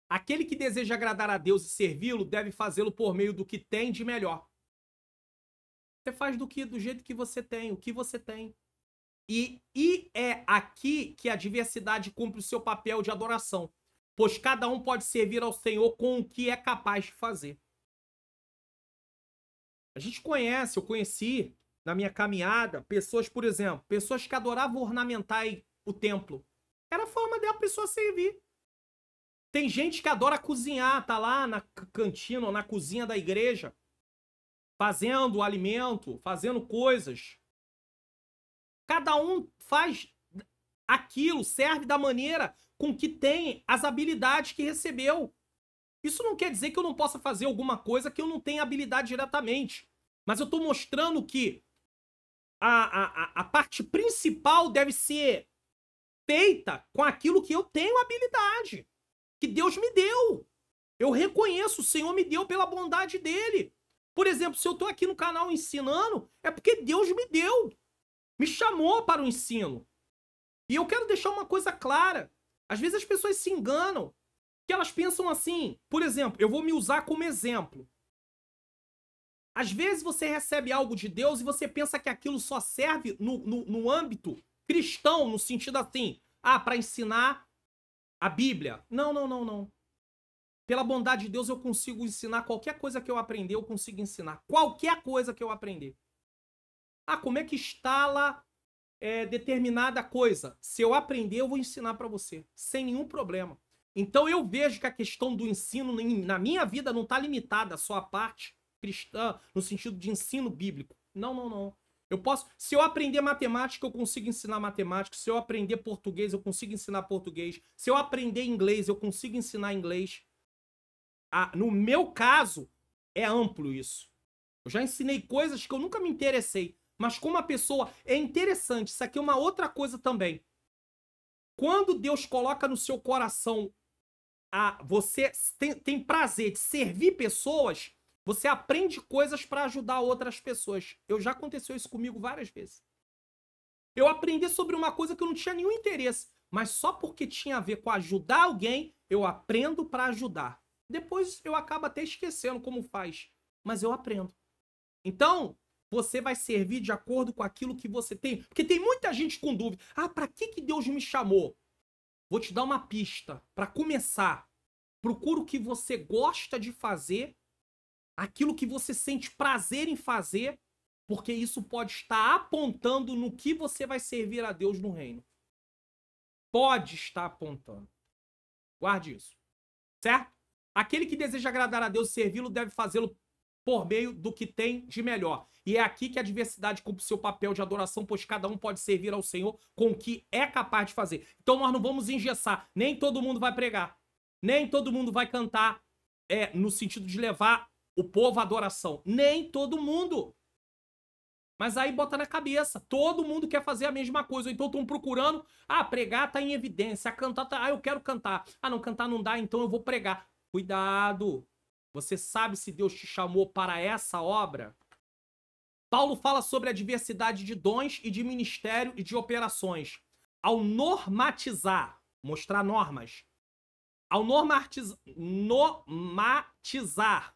Aquele que deseja agradar a Deus e servi-lo deve fazê-lo por meio do que tem de melhor. Você faz do jeito que você tem, o que você tem. E é aqui que a diversidade cumpre o seu papel de adoração, pois cada um pode servir ao Senhor com o que é capaz de fazer. A gente conhece, eu conheci na minha caminhada, pessoas, por exemplo, pessoas que adoravam ornamentar o templo. Era a forma da pessoa servir. Tem gente que adora cozinhar, tá lá na cantina ou na cozinha da igreja, fazendo alimento, fazendo coisas. Cada um faz aquilo, serve da maneira com que tem as habilidades que recebeu. Isso não quer dizer que eu não possa fazer alguma coisa que eu não tenha habilidade diretamente. Mas eu estou mostrando que a parte principal deve ser feita com aquilo que eu tenho habilidade. Que Deus me deu. Eu reconheço, o Senhor me deu pela bondade dele. Por exemplo, se eu estou aqui no canal ensinando, é porque Deus me deu. Me chamou para o ensino. E eu quero deixar uma coisa clara. Às vezes as pessoas se enganam. Que elas pensam assim, por exemplo, eu vou me usar como exemplo. Às vezes você recebe algo de Deus e você pensa que aquilo só serve no âmbito cristão, no sentido assim, para ensinar a Bíblia. Não. Pela bondade de Deus eu consigo ensinar qualquer coisa que eu aprender, eu consigo ensinar. Qualquer coisa que eu aprender. Como é que instala determinada coisa? Se eu aprender, eu vou ensinar para você, sem nenhum problema. Então eu vejo que a questão do ensino na minha vida não está limitada só à parte cristã, no sentido de ensino bíblico. Não. Se eu aprender matemática, eu consigo ensinar matemática. Se eu aprender português, eu consigo ensinar português. Se eu aprender inglês, eu consigo ensinar inglês. No meu caso, é amplo isso. Eu já ensinei coisas que eu nunca me interessei. Mas como a pessoa... É interessante, isso aqui é uma outra coisa também. Quando Deus coloca no seu coração, você tem prazer de servir pessoas, você aprende coisas para ajudar outras pessoas. Já aconteceu isso comigo várias vezes. Eu aprendi sobre uma coisa que eu não tinha nenhum interesse, mas só porque tinha a ver com ajudar alguém, eu aprendo para ajudar. Depois eu acabo até esquecendo como faz, mas eu aprendo. Então, você vai servir de acordo com aquilo que você tem. Porque tem muita gente com dúvida. Para que Deus me chamou? Vou te dar uma pista. Para começar, procura o que você gosta de fazer, aquilo que você sente prazer em fazer, porque isso pode estar apontando no que você vai servir a Deus no reino. Pode estar apontando. Guarde isso. Certo? Aquele que deseja agradar a Deus e servi-lo deve fazê-lo por meio do que tem de melhor. E é aqui que a diversidade cumpre seu papel de adoração, pois cada um pode servir ao Senhor com o que é capaz de fazer. Então nós não vamos engessar. Nem todo mundo vai pregar. Nem todo mundo vai cantar no sentido de levar o povo à adoração. Nem todo mundo. Mas aí bota na cabeça. Todo mundo quer fazer a mesma coisa. Então estão procurando. Pregar tá em evidência. Cantar tá... eu quero cantar. Não, cantar não dá, então eu vou pregar. Cuidado. Você sabe se Deus te chamou para essa obra? Paulo fala sobre a diversidade de dons e de ministério e de operações. Ao normatizar, mostrar normas, ao normatizar,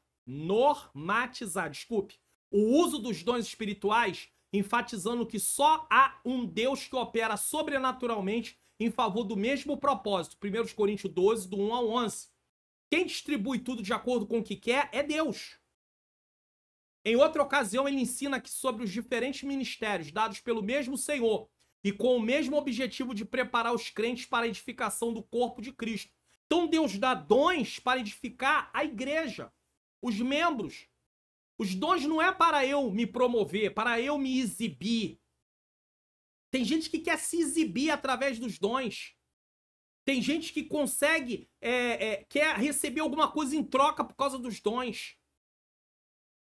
desculpe, o uso dos dons espirituais, enfatizando que só há um Deus que opera sobrenaturalmente em favor do mesmo propósito. 1 Coríntios 12, do 1 ao 11. Quem distribui tudo de acordo com o que quer é Deus. Em outra ocasião, ele ensina que sobre os diferentes ministérios dados pelo mesmo Senhor e com o mesmo objetivo de preparar os crentes para a edificação do corpo de Cristo. Então Deus dá dons para edificar a igreja, os membros. Os dons não é para eu me promover, para eu me exibir. Tem gente que quer se exibir através dos dons. Tem gente que consegue, quer receber alguma coisa em troca por causa dos dons.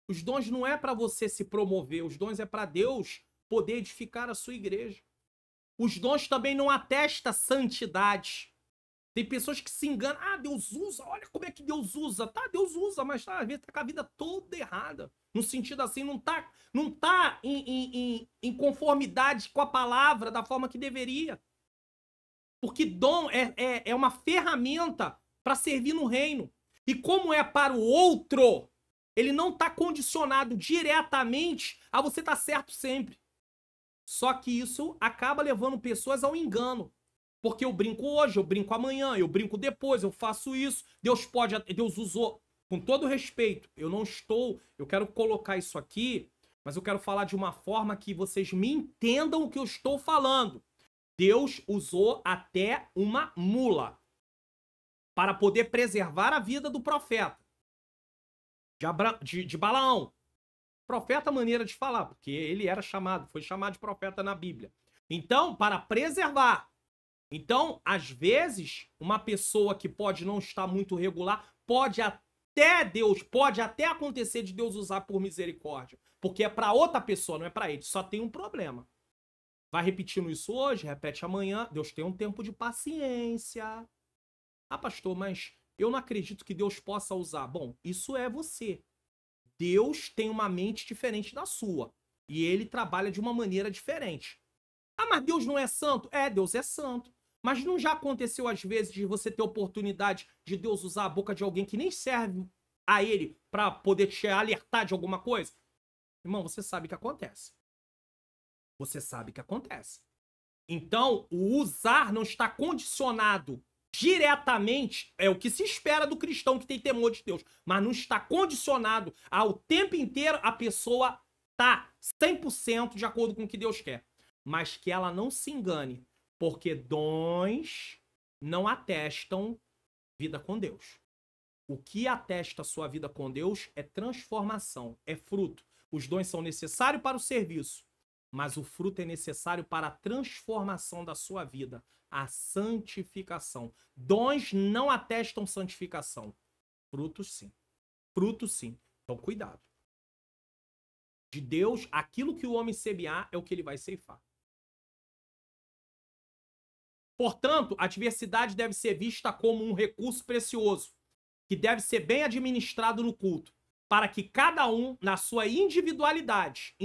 Os dons não é para você se promover, os dons é para Deus poder edificar a sua igreja. Os dons também não atestam santidade. Tem pessoas que se enganam. Deus usa, olha como é que Deus usa. Tá, Deus usa, mas às vezes tá com a vida toda errada. No sentido assim, não tá em conformidade com a palavra da forma que deveria. Porque dom é uma ferramenta para servir no reino. E como é para o outro, ele não está condicionado diretamente a você estar certo sempre. Só que isso acaba levando pessoas ao engano. Porque eu brinco hoje, eu brinco amanhã, eu brinco depois, eu faço isso. Deus usou, com todo respeito, eu quero colocar isso aqui, mas eu quero falar de uma forma que vocês me entendam o que eu estou falando. Deus usou até uma mula para poder preservar a vida do profeta. De Balaão. Profeta, maneira de falar, porque ele foi chamado de profeta na Bíblia. Então, para preservar. Então, às vezes, uma pessoa que pode não estar muito regular, pode até acontecer de Deus usar por misericórdia. Porque é para outra pessoa, não é para ele. Só tem um problema. Vai repetindo isso hoje, repete amanhã. Deus tem um tempo de paciência. Pastor, mas eu não acredito que Deus possa usar. Bom, isso é você. Deus tem uma mente diferente da sua. E ele trabalha de uma maneira diferente. Mas Deus não é santo? Deus é santo. Mas não já aconteceu às vezes de você ter oportunidade de Deus usar a boca de alguém que nem serve a ele para poder te alertar de alguma coisa? Irmão, você sabe que acontece. Você sabe que acontece. Então, o usar não está condicionado diretamente, é o que se espera do cristão que tem temor de Deus, mas não está condicionado ao tempo inteiro a pessoa tá 100% de acordo com o que Deus quer. Mas que ela não se engane, porque dons não atestam vida com Deus. O que atesta a sua vida com Deus é transformação, é fruto. Os dons são necessários para o serviço, mas o fruto é necessário para a transformação da sua vida, a santificação. Dons não atestam santificação. Frutos, sim. Frutos, sim. Então, cuidado. De Deus, aquilo que o homem semear é o que ele vai ceifar. Portanto, a diversidade deve ser vista como um recurso precioso, que deve ser bem administrado no culto, para que cada um, na sua individualidade,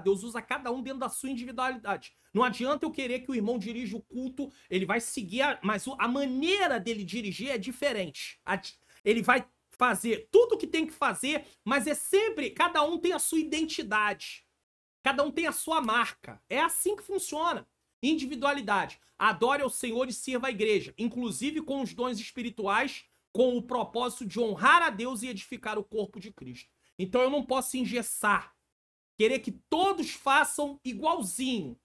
Deus usa cada um dentro da sua individualidade. Não adianta eu querer que o irmão dirija o culto, ele vai seguir, mas a maneira dele dirigir é diferente. Ele vai fazer tudo o que tem que fazer, mas é sempre, cada um tem a sua identidade. Cada um tem a sua marca. É assim que funciona. Individualidade. Adore ao Senhor e sirva a igreja, inclusive com os dons espirituais, com o propósito de honrar a Deus e edificar o corpo de Cristo. Então eu não posso engessar, querer que todos façam igualzinho.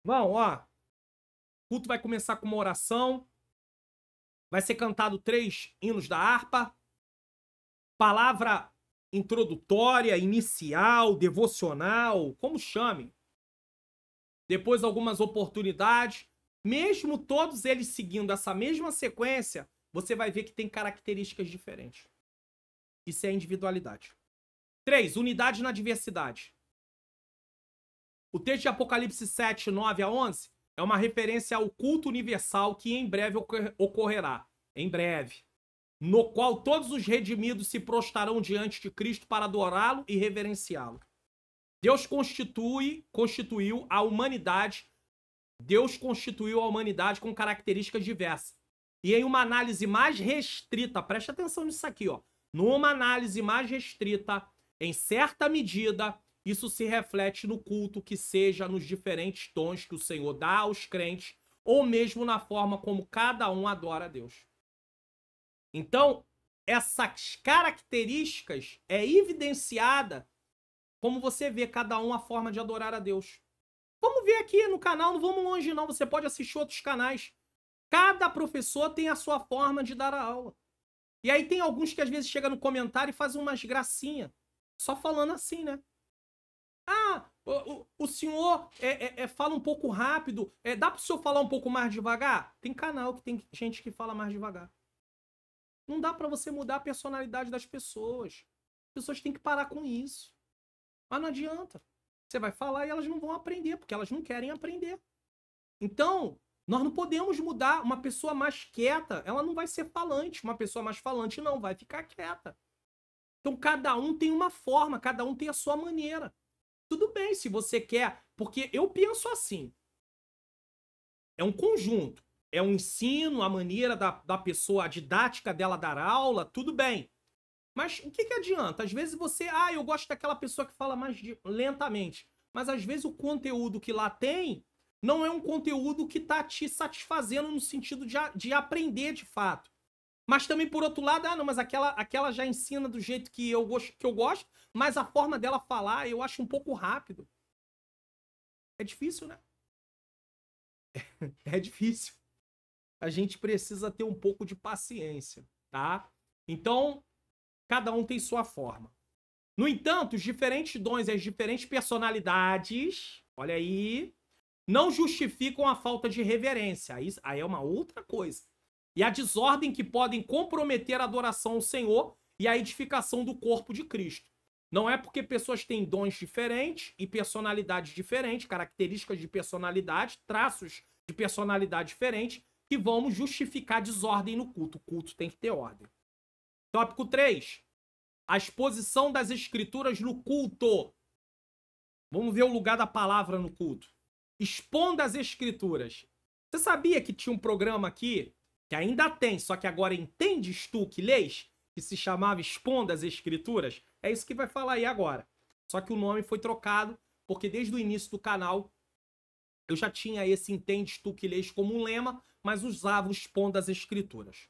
Vão, ó. O culto vai começar com uma oração. Vai ser cantado 3 hinos da harpa. Palavra introdutória, inicial, devocional, como chame. Depois algumas oportunidades. Mesmo todos eles seguindo essa mesma sequência, você vai ver que tem características diferentes. Isso é individualidade. 3. Unidade na diversidade. O texto de Apocalipse 7, 9 a 11 é uma referência ao culto universal que em breve ocorrerá. Em breve. No qual todos os redimidos se prostrarão diante de Cristo para adorá-lo e reverenciá-lo. Deus constituiu a humanidade com características diversas. E em uma análise mais restrita, preste atenção nisso aqui, ó. Numa análise mais restrita, em certa medida, isso se reflete no culto que seja nos diferentes tons que o Senhor dá aos crentes, ou mesmo na forma como cada um adora a Deus. Então, essas características é evidenciada como você vê cada um a forma de adorar a Deus. Vamos ver aqui no canal, não vamos longe não, você pode assistir outros canais. Cada professor tem a sua forma de dar a aula. E aí tem alguns que às vezes chegam no comentário e fazem umas gracinhas, só falando assim, né? Ah, o senhor fala um pouco rápido, dá pro senhor falar um pouco mais devagar? Tem canal que tem gente que fala mais devagar. Não dá pra você mudar a personalidade das pessoas. As pessoas têm que parar com isso. Mas não adianta. Você vai falar e elas não vão aprender, porque elas não querem aprender. Então, nós não podemos mudar. Uma pessoa mais quieta, ela não vai ser falante. Uma pessoa mais falante não, vai ficar quieta. Então, cada um tem uma forma, cada um tem a sua maneira. Tudo bem, se você quer, porque eu penso assim. É um conjunto. É um ensino, a maneira da pessoa, a didática dela dar aula, tudo bem. Mas o que adianta? Às vezes você... eu gosto daquela pessoa que fala mais lentamente. Mas às vezes o conteúdo que lá tem não é um conteúdo que tá te satisfazendo no sentido de aprender de fato. Mas também, por outro lado, não, mas aquela já ensina do jeito que eu gosto, mas a forma dela falar eu acho um pouco rápido. É difícil, né? É difícil. A gente precisa ter um pouco de paciência, tá? Então, cada um tem sua forma. No entanto, os diferentes dons e as diferentes personalidades, olha aí, não justificam a falta de reverência. Aí é uma outra coisa. E a desordem que podem comprometer a adoração ao Senhor e a edificação do corpo de Cristo. Não é porque pessoas têm dons diferentes e personalidades diferentes, características de personalidade, traços de personalidade diferentes, que vamos justificar desordem no culto. O culto tem que ter ordem. Tópico 3. A exposição das escrituras no culto. Vamos ver o lugar da palavra no culto. Exponda as escrituras. Você sabia que tinha um programa aqui, que ainda tem, só que agora entendes tu que lês, que se chamava Exponda as Escrituras? É isso que vai falar aí agora. Só que o nome foi trocado, porque desde o início do canal, eu já tinha esse entendes tu que lês como um lema, mas usava o Exponda as Escrituras.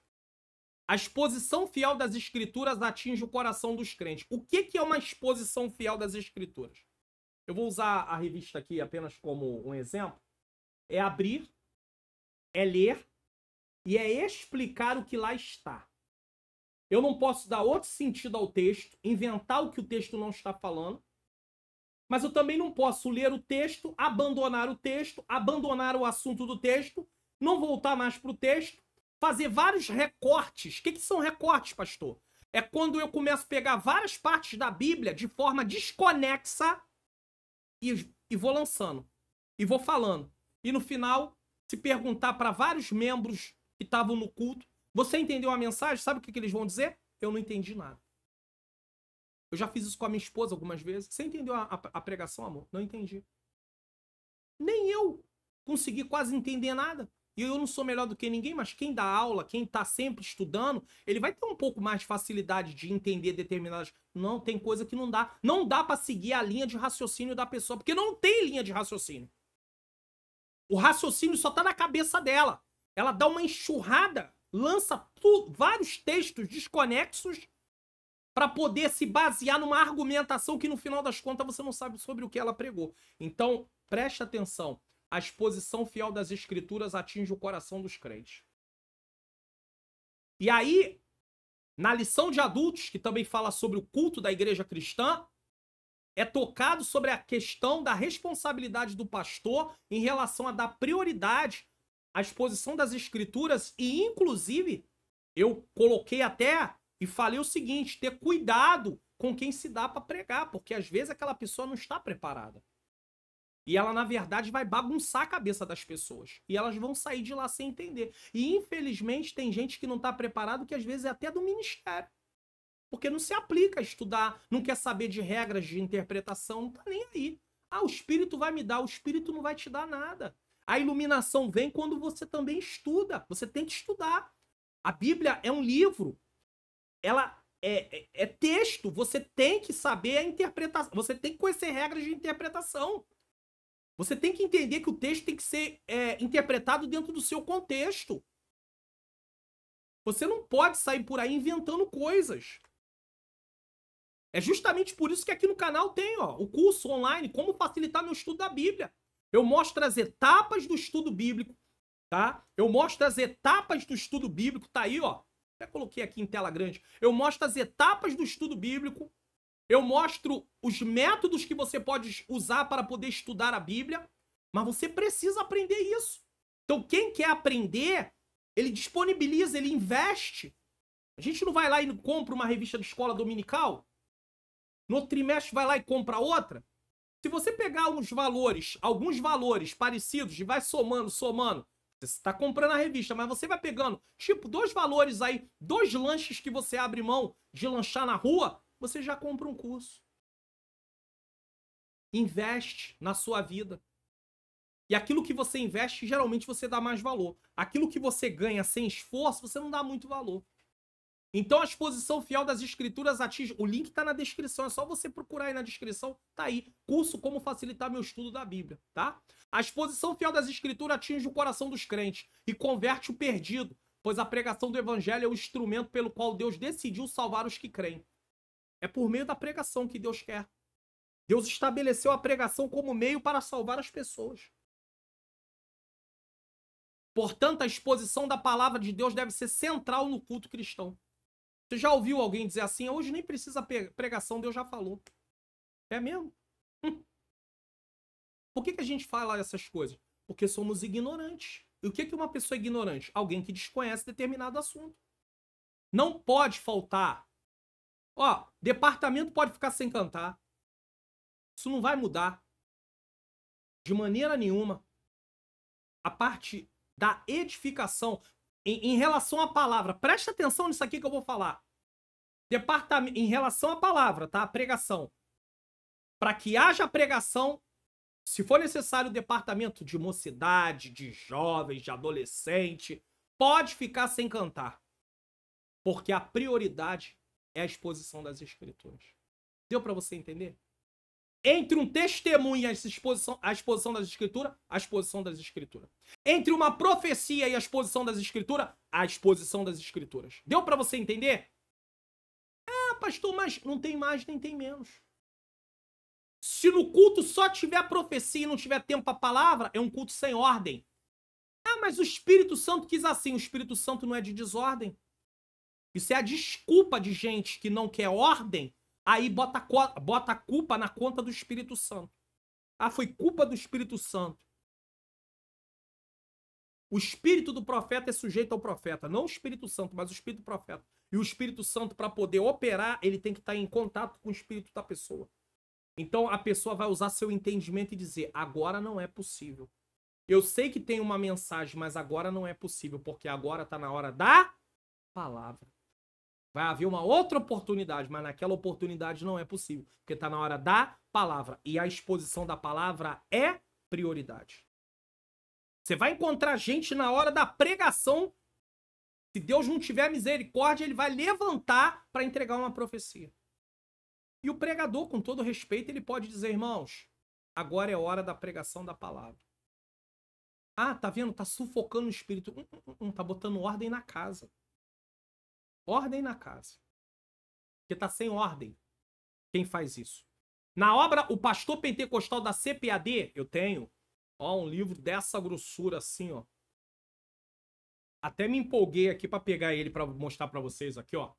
A exposição fiel das Escrituras atinge o coração dos crentes. O que é uma exposição fiel das Escrituras? Eu vou usar a revista aqui apenas como um exemplo. É abrir, é ler e é explicar o que lá está. Eu não posso dar outro sentido ao texto, inventar o que o texto não está falando. Mas eu também não posso ler o texto, abandonar o assunto do texto, não voltar mais para o texto, fazer vários recortes. O que são recortes, pastor? É quando eu começo a pegar várias partes da Bíblia de forma desconexa e vou lançando. E vou falando. E no final, se perguntar para vários membros que estavam no culto, você entendeu a mensagem? Sabe o que eles vão dizer? Eu não entendi nada. Eu já fiz isso com a minha esposa algumas vezes. Você entendeu a pregação, amor? Não entendi. Nem eu consegui quase entender nada. E eu não sou melhor do que ninguém, mas quem dá aula, quem está sempre estudando, ele vai ter um pouco mais de facilidade de entender determinadas... Não, tem coisa que não dá. Não dá para seguir a linha de raciocínio da pessoa, porque não tem linha de raciocínio. O raciocínio só está na cabeça dela. Ela dá uma enxurrada, lança vários textos desconexos para poder se basear numa argumentação que no final das contas você não sabe sobre o que ela pregou. Então, preste atenção. A exposição fiel das Escrituras atinge o coração dos crentes. E aí, na lição de adultos, que também fala sobre o culto da igreja cristã, é tocado sobre a questão da responsabilidade do pastor em relação a dar prioridade à exposição das Escrituras e, inclusive, eu coloquei até e falei o seguinte, ter cuidado com quem se dá para pregar, porque às vezes aquela pessoa não está preparada. E ela, na verdade, vai bagunçar a cabeça das pessoas. E elas vão sair de lá sem entender. E, infelizmente, tem gente que não está preparado, que às vezes é até do ministério. Porque não se aplica a estudar, não quer saber de regras de interpretação, não tá nem aí. Ah, o Espírito vai me dar, o Espírito não vai te dar nada. A iluminação vem quando você também estuda. Você tem que estudar. A Bíblia é um livro. Ela é texto. Você tem que saber a interpretação. Você tem que conhecer regras de interpretação. Você tem que entender que o texto tem que ser interpretado dentro do seu contexto. Você não pode sair por aí inventando coisas. É justamente por isso que aqui no canal tem o curso online, como facilitar meu estudo da Bíblia. Eu mostro as etapas do estudo bíblico, tá? Eu mostro as etapas do estudo bíblico, tá aí, ó. Até coloquei aqui em tela grande. Eu mostro as etapas do estudo bíblico. Eu mostro os métodos que você pode usar para poder estudar a Bíblia, mas você precisa aprender isso. Então, quem quer aprender, ele disponibiliza, ele investe. A gente não vai lá e compra uma revista de escola dominical? No outro trimestre vai lá e compra outra? Se você pegar alguns valores parecidos e vai somando, você está comprando a revista, mas você vai pegando, tipo, 2 valores aí, 2 lanches que você abre mão de lanchar na rua, você já compra um curso. Investe na sua vida. E aquilo que você investe, geralmente você dá mais valor. Aquilo que você ganha sem esforço, você não dá muito valor. Então a exposição fiel das Escrituras atinge... O link tá na descrição, é só você procurar aí na descrição. Tá aí, curso Como Facilitar Meu Estudo da Bíblia, tá? A exposição fiel das Escrituras atinge o coração dos crentes e converte o perdido, pois a pregação do Evangelho é o instrumento pelo qual Deus decidiu salvar os que creem. É por meio da pregação que Deus quer. Deus estabeleceu a pregação como meio para salvar as pessoas. Portanto, a exposição da palavra de Deus deve ser central no culto cristão. Você já ouviu alguém dizer assim, hoje nem precisa pregação, Deus já falou. É mesmo? Por que a gente fala essas coisas? Porque somos ignorantes. E o que é uma pessoa ignorante? Alguém que desconhece determinado assunto. Não pode faltar. Ó, departamento pode ficar sem cantar. Isso não vai mudar. De maneira nenhuma. A parte da edificação, em relação à palavra, presta atenção nisso aqui que eu vou falar. Departamento, em relação à palavra, tá? A pregação. Para que haja pregação, se for necessário o departamento de mocidade, de jovens, de adolescente, pode ficar sem cantar. Porque a prioridade é a exposição das Escrituras. Deu para você entender? Entre um testemunho e a exposição das Escrituras, a exposição das Escrituras. Entre uma profecia e a exposição das Escrituras, a exposição das Escrituras. Deu para você entender? Ah, pastor, mas não tem mais nem tem menos. Se no culto só tiver profecia e não tiver tempo para a palavra, é um culto sem ordem. Ah, mas o Espírito Santo quis assim. O Espírito Santo não é de desordem. Isso é a desculpa de gente que não quer ordem Aí bota a culpa na conta do Espírito Santo. Ah, foi culpa do Espírito Santo. O espírito do profeta é sujeito ao profeta, não o Espírito Santo, mas o espírito do profeta. E o Espírito Santo, para poder operar, ele tem que estar em contato com o espírito da pessoa. Então a pessoa vai usar seu entendimento e dizer, agora não é possível. Eu sei que tem uma mensagem, mas agora não é possível, porque agora está na hora da palavra. Vai haver uma outra oportunidade, mas naquela oportunidade não é possível, porque está na hora da palavra. E a exposição da palavra é prioridade. Você vai encontrar gente na hora da pregação. Se Deus não tiver misericórdia, ele vai levantar para entregar uma profecia. E o pregador, com todo respeito, ele pode dizer, irmãos, agora é hora da pregação da palavra. Ah, tá vendo? Tá sufocando o espírito. Tá botando ordem na casa. Ordem na casa. Porque tá sem ordem. Quem faz isso? Na obra O Pastor Pentecostal da CPAD, eu tenho, ó, um livro dessa grossura assim, ó. Até me empolguei aqui para pegar ele para mostrar para vocês aqui, ó.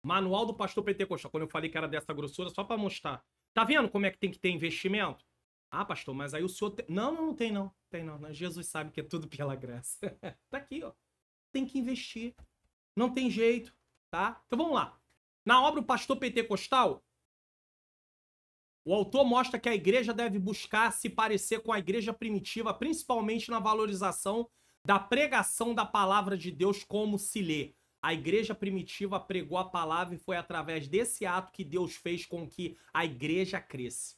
Manual do Pastor Pentecostal. Quando eu falei que era dessa grossura, só para mostrar. Tá vendo como é que tem que ter investimento? Ah, pastor, mas aí o senhor... Não tem não. Tem não. Jesus sabe que é tudo pela graça. Tá aqui, ó. Tem que investir. Não tem jeito, tá? Então vamos lá. Na obra O Pastor Pentecostal, o autor mostra que a igreja deve buscar se parecer com a igreja primitiva, principalmente na valorização da pregação da palavra de Deus como se lê. A igreja primitiva pregou a palavra e foi através desse ato que Deus fez com que a igreja cresça.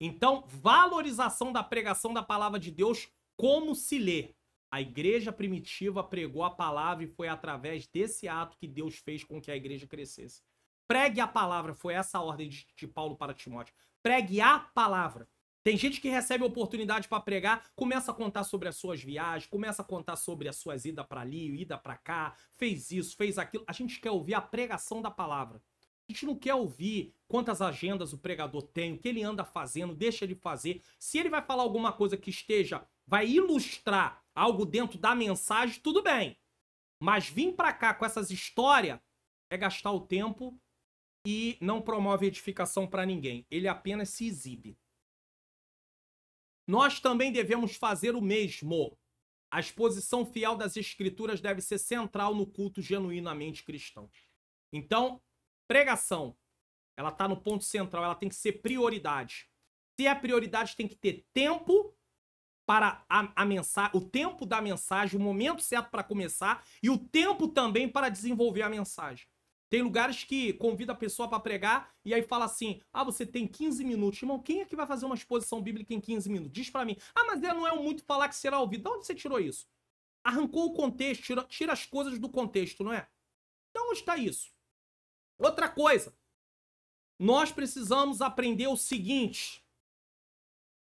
Então, valorização da pregação da palavra de Deus como se lê. A igreja primitiva pregou a palavra e foi através desse ato que Deus fez com que a igreja crescesse. Pregue a palavra, foi essa a ordem de Paulo para Timóteo. Pregue a palavra. Tem gente que recebe oportunidade para pregar, começa a contar sobre as suas viagens, começa a contar sobre as suas idas para ali, ida para cá, fez isso, fez aquilo. A gente quer ouvir a pregação da palavra. A gente não quer ouvir quantas agendas o pregador tem, o que ele anda fazendo, deixa ele fazer. Se ele vai falar alguma coisa que vai ilustrar algo dentro da mensagem, tudo bem. Mas vir para cá com essas histórias é gastar o tempo e não promove edificação para ninguém. Ele apenas se exibe. Nós também devemos fazer o mesmo. A exposição fiel das Escrituras deve ser central no culto genuinamente cristão. Então, pregação, ela está no ponto central, ela tem que ser prioridade. Se é prioridade, tem que ter tempo para a mensagem, o tempo da mensagem, o momento certo para começar e o tempo também para desenvolver a mensagem. Tem lugares que convida a pessoa para pregar e aí fala assim, ah, você tem 15 minutos. Irmão, quem é que vai fazer uma exposição bíblica em 15 minutos? Diz para mim. Ah, mas não é muito falar que será ouvido. De onde você tirou isso? Arrancou o contexto, tira as coisas do contexto, não é? Então, onde está isso? Outra coisa, nós precisamos aprender o seguinte,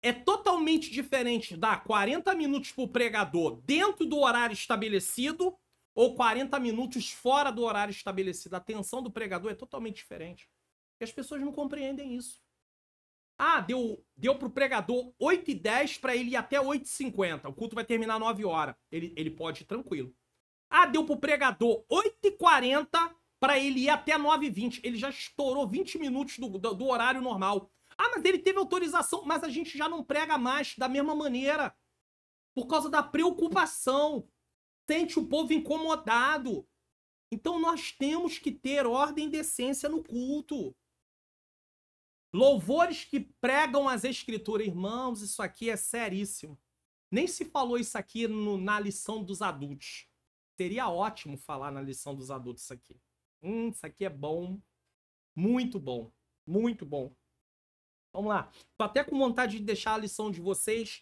é totalmente diferente dar 40 minutos para o pregador dentro do horário estabelecido ou 40 minutos fora do horário estabelecido. A atenção do pregador é totalmente diferente. E as pessoas não compreendem isso. Ah, deu para o pregador 8h10 para ele ir até 8h50. O culto vai terminar 9 horas. Ele pode ir tranquilo. Ah, deu para o pregador 8h40 para ele ir até 9h20. Ele já estourou 20 minutos do horário normal. Ah, mas ele teve autorização. Mas a gente já não prega mais da mesma maneira. Por causa da preocupação. Sente o povo incomodado. Então nós temos que ter ordem e decência no culto. Louvores que pregam as escrituras. Irmãos, isso aqui é seríssimo. Nem se falou isso aqui na lição dos adultos. Seria ótimo falar na lição dos adultos isso aqui. Isso aqui é bom. Muito bom. Muito bom. Vamos lá. Tô até com vontade de deixar a lição de vocês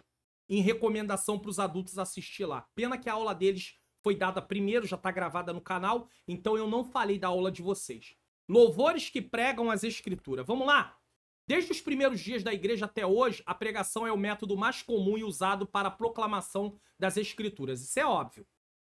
em recomendação para os adultos assistir lá. Pena que a aula deles foi dada primeiro, já está gravada no canal, então eu não falei da aula de vocês. Louvores que pregam as escrituras. Vamos lá? Desde os primeiros dias da igreja até hoje, a pregação é o método mais comum e usado para a proclamação das escrituras. Isso é óbvio.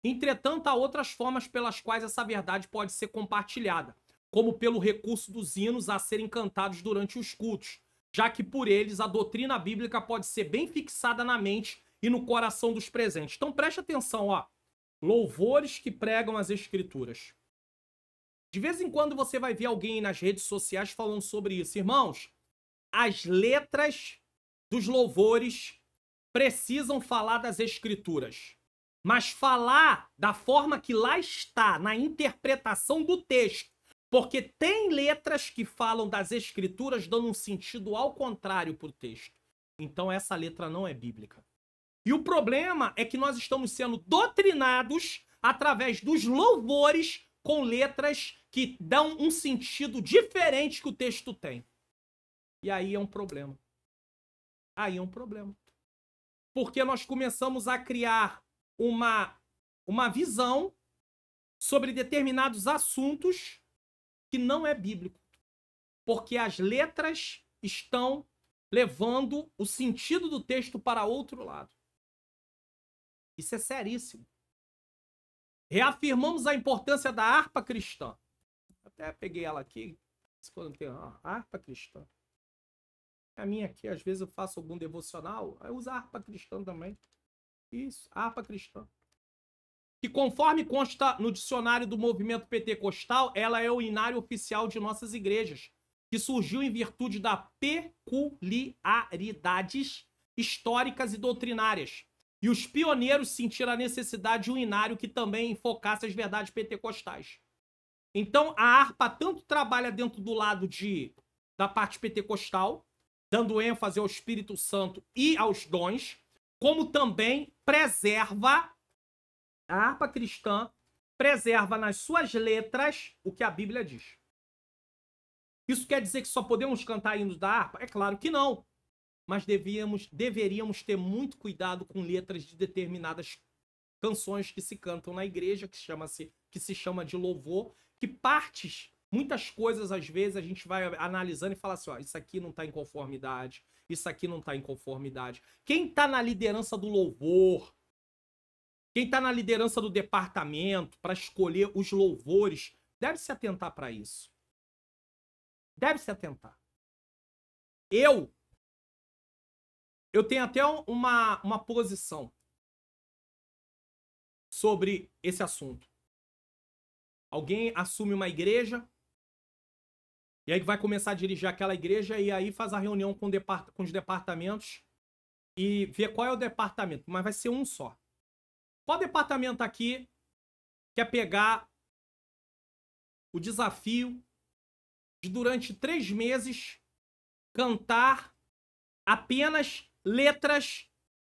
Entretanto, há outras formas pelas quais essa verdade pode ser compartilhada, como pelo recurso dos hinos a serem cantados durante os cultos, já que por eles a doutrina bíblica pode ser bem fixada na mente e no coração dos presentes. Então preste atenção, ó. Louvores que pregam as escrituras. De vez em quando você vai ver alguém nas redes sociais falando sobre isso. Irmãos, as letras dos louvores precisam falar das escrituras. Mas falar da forma que lá está, na interpretação do texto. Porque tem letras que falam das escrituras dando um sentido ao contrário para o texto. Então essa letra não é bíblica. E o problema é que nós estamos sendo doutrinados através dos louvores com letras que dão um sentido diferente que o texto tem. E aí é um problema. Aí é um problema. Porque nós começamos a criar uma visão sobre determinados assuntos que não é bíblico. Porque as letras estão levando o sentido do texto para outro lado. Isso é seríssimo. Reafirmamos a importância da harpa cristã. Até peguei ela aqui. Quando tem a harpa cristã. A minha aqui, às vezes eu faço algum devocional, eu uso a harpa cristã também. Isso, a harpa cristã. Que conforme consta no dicionário do movimento pentecostal, ela é o hinário oficial de nossas igrejas, que surgiu em virtude das peculiaridades históricas e doutrinárias. E os pioneiros sentiram a necessidade de um hinário que também enfocasse as verdades pentecostais. Então, a harpa tanto trabalha dentro do lado da parte pentecostal, dando ênfase ao Espírito Santo e aos dons, como também preserva, a harpa cristã preserva nas suas letras o que a Bíblia diz. Isso quer dizer que só podemos cantar hinos da harpa? É claro que não. Mas deveríamos ter muito cuidado com letras de determinadas canções que se cantam na igreja, que se chama de louvor, que muitas coisas, às vezes, a gente vai analisando e fala assim, ó, isso aqui não está em conformidade, isso aqui não está em conformidade. Quem está na liderança do louvor, quem está na liderança do departamento para escolher os louvores, deve se atentar para isso. Deve se atentar. Eu tenho até uma posição sobre esse assunto. Alguém assume uma igreja, e aí vai começar a dirigir aquela igreja, e aí faz a reunião com os departamentos, e vê qual é o departamento, mas vai ser um só. Qual departamento aqui quer pegar o desafio de, durante 3 meses, cantar apenas letras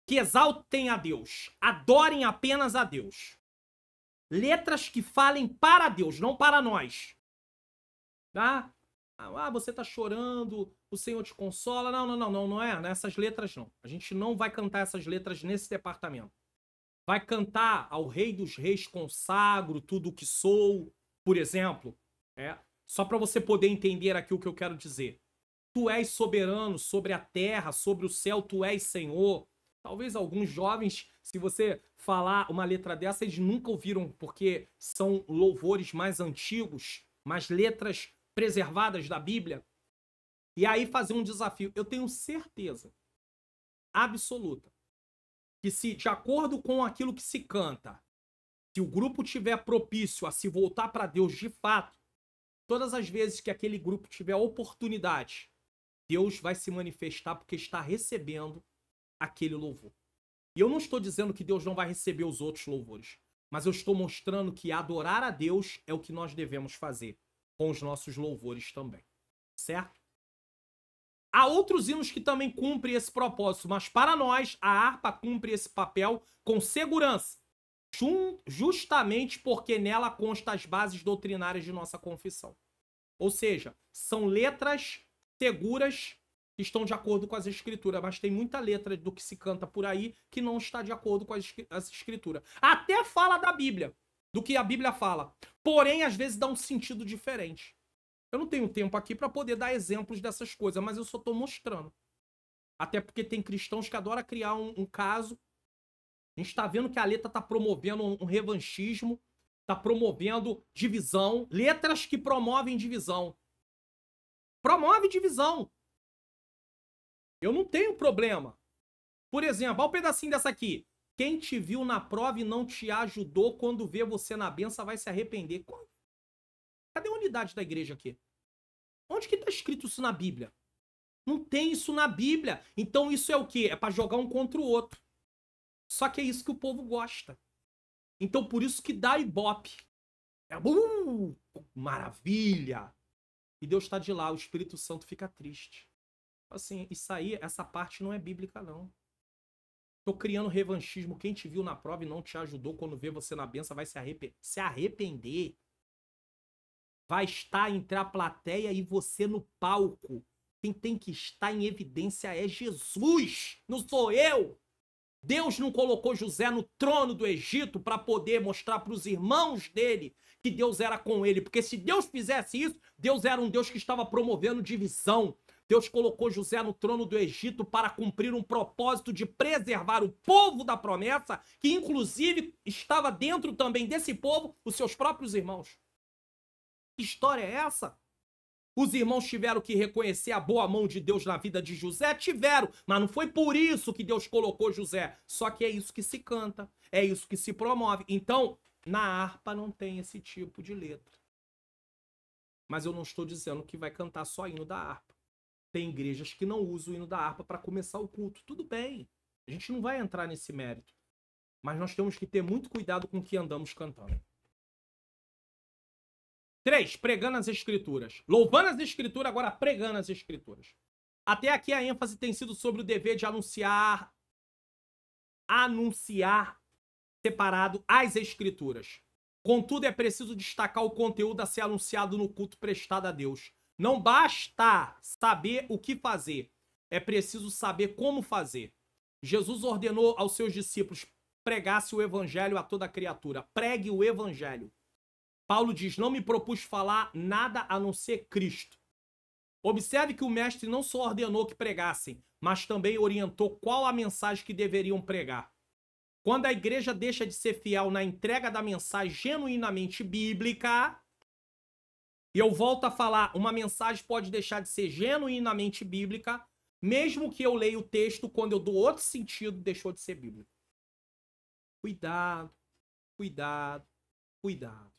que exaltem a Deus, adorem apenas a Deus. Letras que falem para Deus, não para nós. Tá? Ah, você tá chorando, o Senhor te consola. Não é essas letras não. A gente não vai cantar essas letras nesse departamento. Vai cantar ao Rei dos Reis consagro tudo o que sou, por exemplo. Só para você poder entender aqui o que eu quero dizer. Tu és soberano sobre a terra, sobre o céu, tu és Senhor. Talvez alguns jovens, se você falar uma letra dessa, eles nunca ouviram, porque são louvores mais antigos, mas letras preservadas da Bíblia. E aí fazer um desafio. Eu tenho certeza absoluta que se, de acordo com aquilo que se canta, se o grupo tiver propício a se voltar para Deus de fato, todas as vezes que aquele grupo tiver oportunidade, Deus vai se manifestar porque está recebendo aquele louvor. E eu não estou dizendo que Deus não vai receber os outros louvores, mas eu estou mostrando que adorar a Deus é o que nós devemos fazer com os nossos louvores também. Certo? Há outros hinos que também cumprem esse propósito, mas para nós a harpa cumpre esse papel com segurança, justamente porque nela constam as bases doutrinárias de nossa confissão. Ou seja, são letras seguras que estão de acordo com as escrituras, mas tem muita letra do que se canta por aí que não está de acordo com as escrituras. Até fala da Bíblia, do que a Bíblia fala, porém às vezes dá um sentido diferente. Eu não tenho tempo aqui para poder dar exemplos dessas coisas, mas eu só estou mostrando. Até porque tem cristãos que adoram criar um caso. A gente está vendo que a letra está promovendo um revanchismo, está promovendo divisão, letras que promovem divisão. Promove divisão. Eu não tenho problema. Por exemplo, olha o pedacinho dessa aqui. Quem te viu na prova e não te ajudou, quando vê você na benção vai se arrepender. Cadê a unidade da igreja aqui? Onde que tá escrito isso na Bíblia? Não tem isso na Bíblia. Então isso é o quê? É para jogar um contra o outro. Só que é isso que o povo gosta. Então por isso que dá ibope. É maravilha. E Deus está de lá, o Espírito Santo fica triste. Assim, isso aí, essa parte não é bíblica, não. Tô criando revanchismo. Quem te viu na prova e não te ajudou, quando vê você na benção, vai se arrepender. Vai estar entre a plateia e você no palco. Quem tem que estar em evidência é Jesus, não sou eu. Deus não colocou José no trono do Egito para poder mostrar para os irmãos dele que Deus era com ele. Porque se Deus fizesse isso, Deus era um Deus que estava promovendo divisão. Deus colocou José no trono do Egito para cumprir um propósito de preservar o povo da promessa, que inclusive estava dentro também desse povo, os seus próprios irmãos. Que história é essa? Os irmãos tiveram que reconhecer a boa mão de Deus na vida de José? Tiveram, mas não foi por isso que Deus colocou José. Só que é isso que se canta, é isso que se promove. Então, na harpa não tem esse tipo de letra. Mas eu não estou dizendo que vai cantar só hino da harpa. Tem igrejas que não usam o hino da harpa para começar o culto. Tudo bem, a gente não vai entrar nesse mérito. Mas nós temos que ter muito cuidado com o que andamos cantando. 3. Pregando as escrituras. Louvando as escrituras, agora pregando as escrituras. Até aqui a ênfase tem sido sobre o dever de anunciar separado as escrituras. Contudo, é preciso destacar o conteúdo a ser anunciado no culto prestado a Deus. Não basta saber o que fazer, é preciso saber como fazer. Jesus ordenou aos seus discípulos: pregasse o evangelho a toda criatura. Pregue o evangelho. Paulo diz: não me propus falar nada a não ser Cristo. Observe que o mestre não só ordenou que pregassem, mas também orientou qual a mensagem que deveriam pregar. Quando a igreja deixa de ser fiel na entrega da mensagem genuinamente bíblica, e eu volto a falar, uma mensagem pode deixar de ser genuinamente bíblica, mesmo que eu leia o texto, quando eu dou outro sentido, deixou de ser bíblico. Cuidado, cuidado, cuidado.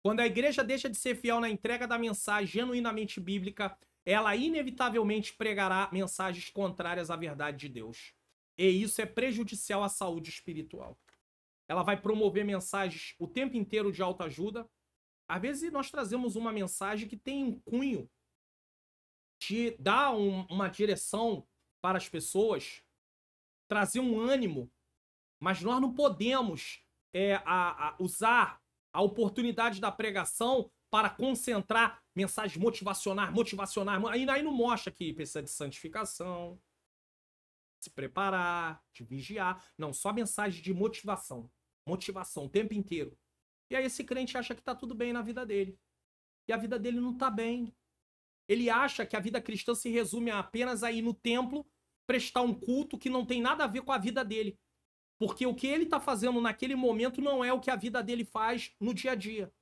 Quando a igreja deixa de ser fiel na entrega da mensagem genuinamente bíblica, ela inevitavelmente pregará mensagens contrárias à verdade de Deus. E isso é prejudicial à saúde espiritual. Ela vai promover mensagens o tempo inteiro de autoajuda. Às vezes nós trazemos uma mensagem que tem um cunho de dar uma direção para as pessoas, trazer um ânimo, mas nós não podemos usar a oportunidade da pregação para concentrar mensagens motivacionais. Aí não mostra que precisa de santificação, se preparar, de vigiar. Não, só mensagem de motivação. Motivação o tempo inteiro. E aí esse crente acha que tá tudo bem na vida dele. E a vida dele não tá bem. Ele acha que a vida cristã se resume a apenas a ir no templo, prestar um culto que não tem nada a ver com a vida dele. Porque o que ele tá fazendo naquele momento não é o que a vida dele faz no dia a dia.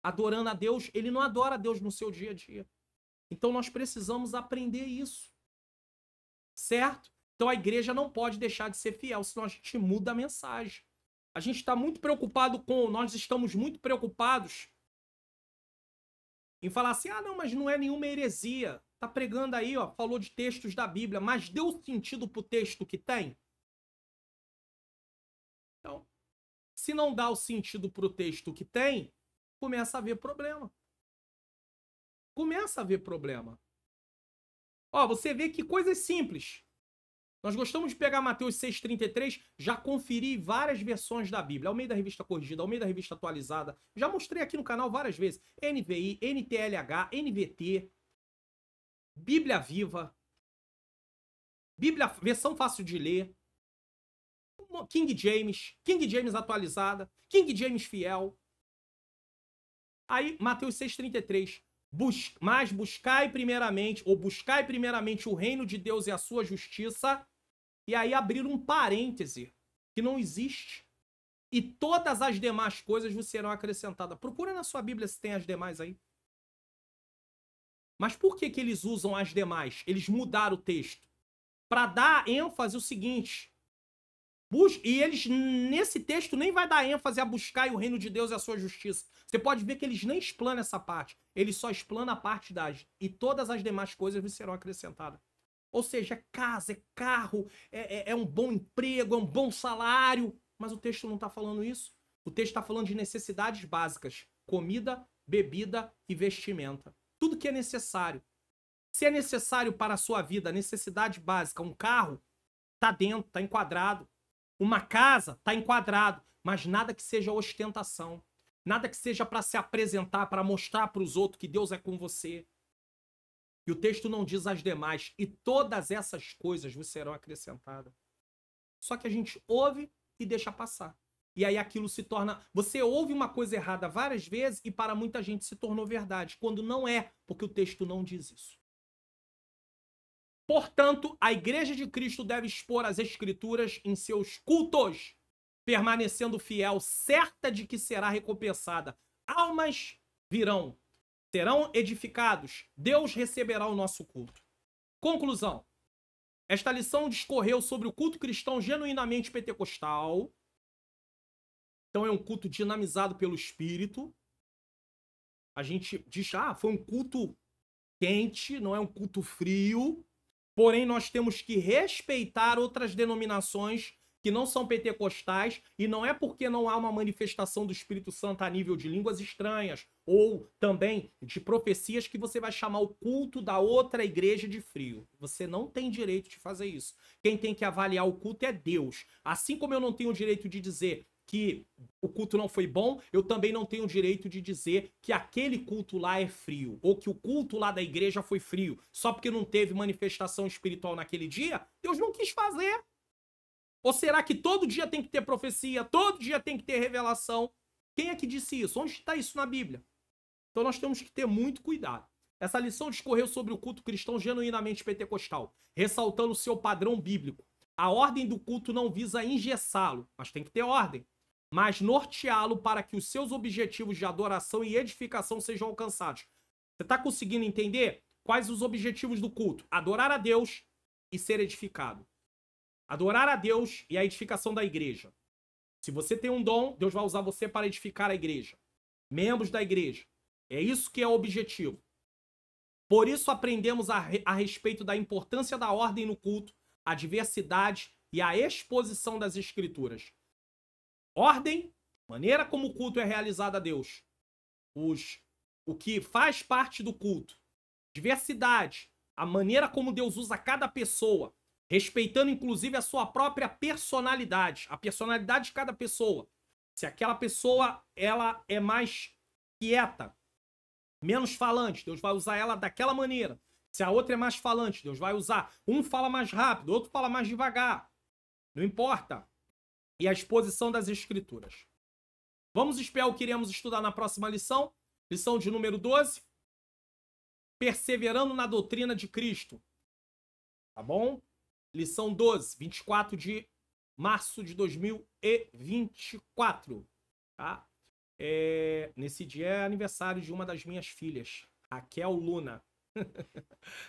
Adorando a Deus, ele não adora a Deus no seu dia a dia. Então nós precisamos aprender isso. Certo? Então a igreja não pode deixar de ser fiel, senão a gente muda a mensagem. A gente está muito preocupado nós estamos muito preocupados em falar assim: ah, não, mas não é nenhuma heresia. Tá pregando aí, ó, falou de textos da Bíblia, mas deu sentido pro texto que tem? Então, se não dá o sentido pro texto que tem, começa a haver problema. Começa a haver problema. Ó, você vê que coisas simples. Nós gostamos de pegar Mateus 6,33, já conferi várias versões da Bíblia. Almeida Revista Corrigida, Almeida Revista Atualizada. Já mostrei aqui no canal várias vezes. NVI, NTLH, NVT, Bíblia Viva, Bíblia, versão fácil de ler, King James atualizada, King James fiel. Aí, Mateus 6,33. Mas buscai primeiramente o reino de Deus e a sua justiça. E aí abrir um parêntese que não existe. E todas as demais coisas vos serão acrescentadas. Procura na sua Bíblia se tem as demais aí. Mas por que eles usam as demais? Eles mudaram o texto. Para dar ênfase o seguinte: E eles, nesse texto, nem vai dar ênfase a buscar o reino de Deus e a sua justiça. Você pode ver que eles nem explanam essa parte. Eles só explanam a parte das... E todas as demais coisas lhes serão acrescentadas. Ou seja, é casa, é carro, é um bom emprego, é um bom salário. Mas o texto não está falando isso. O texto está falando de necessidades básicas. Comida, bebida e vestimenta. Tudo que é necessário. Se é necessário para a sua vida, necessidade básica, um carro, tá dentro, tá enquadrado. Uma casa, tá enquadrado. Mas nada que seja ostentação. Nada que seja para se apresentar, para mostrar para os outros que Deus é com você. E o texto não diz as demais. E todas essas coisas vos serão acrescentadas. Só que a gente ouve e deixa passar. E aí aquilo se torna... Você ouve uma coisa errada várias vezes e para muita gente se tornou verdade. Quando não é, porque o texto não diz isso. Portanto, a Igreja de Cristo deve expor as Escrituras em seus cultos, permanecendo fiel, certa de que será recompensada. Almas virão, serão edificados, Deus receberá o nosso culto. Conclusão. Esta lição discorreu sobre o culto cristão genuinamente pentecostal. Então é um culto dinamizado pelo Espírito. A gente diz, foi um culto quente, não é um culto frio. Porém, nós temos que respeitar outras denominações que não são pentecostais, e não é porque não há uma manifestação do Espírito Santo a nível de línguas estranhas, ou também de profecias, que você vai chamar o culto da outra igreja de frio. Você não tem direito de fazer isso. Quem tem que avaliar o culto é Deus. Assim como eu não tenho o direito de dizer que o culto não foi bom, eu também não tenho o direito de dizer que aquele culto lá é frio, ou que o culto lá da igreja foi frio, só porque não teve manifestação espiritual naquele dia. Deus não quis fazer. Ou será que todo dia tem que ter profecia, todo dia tem que ter revelação? Quem é que disse isso? Onde está isso na Bíblia? Então nós temos que ter muito cuidado. Essa lição discorreu sobre o culto cristão genuinamente pentecostal, ressaltando o seu padrão bíblico. A ordem do culto não visa engessá-lo, mas tem que ter ordem, mas norteá-lo para que os seus objetivos de adoração e edificação sejam alcançados. Você está conseguindo entender quais os objetivos do culto? Adorar a Deus e ser edificado. Adorar a Deus e a edificação da igreja. Se você tem um dom, Deus vai usar você para edificar a igreja. Membros da igreja. É isso que é o objetivo. Por isso aprendemos a respeito da importância da ordem no culto, a diversidade e a exposição das escrituras. Ordem, maneira como o culto é realizado a Deus. O que faz parte do culto. Diversidade, a maneira como Deus usa cada pessoa, respeitando inclusive a sua própria personalidade, a personalidade de cada pessoa. Se aquela pessoa ela é mais quieta, menos falante, Deus vai usar ela daquela maneira. Se a outra é mais falante, Deus vai usar. Um fala mais rápido, outro fala mais devagar. Não importa. E a exposição das escrituras. Vamos espiar o que iremos estudar na próxima lição. Lição de número 12. Perseverando na doutrina de Cristo. Tá bom? Lição 12, 24 de março de 2024. Tá? Nesse dia é aniversário de uma das minhas filhas, Raquel Luna.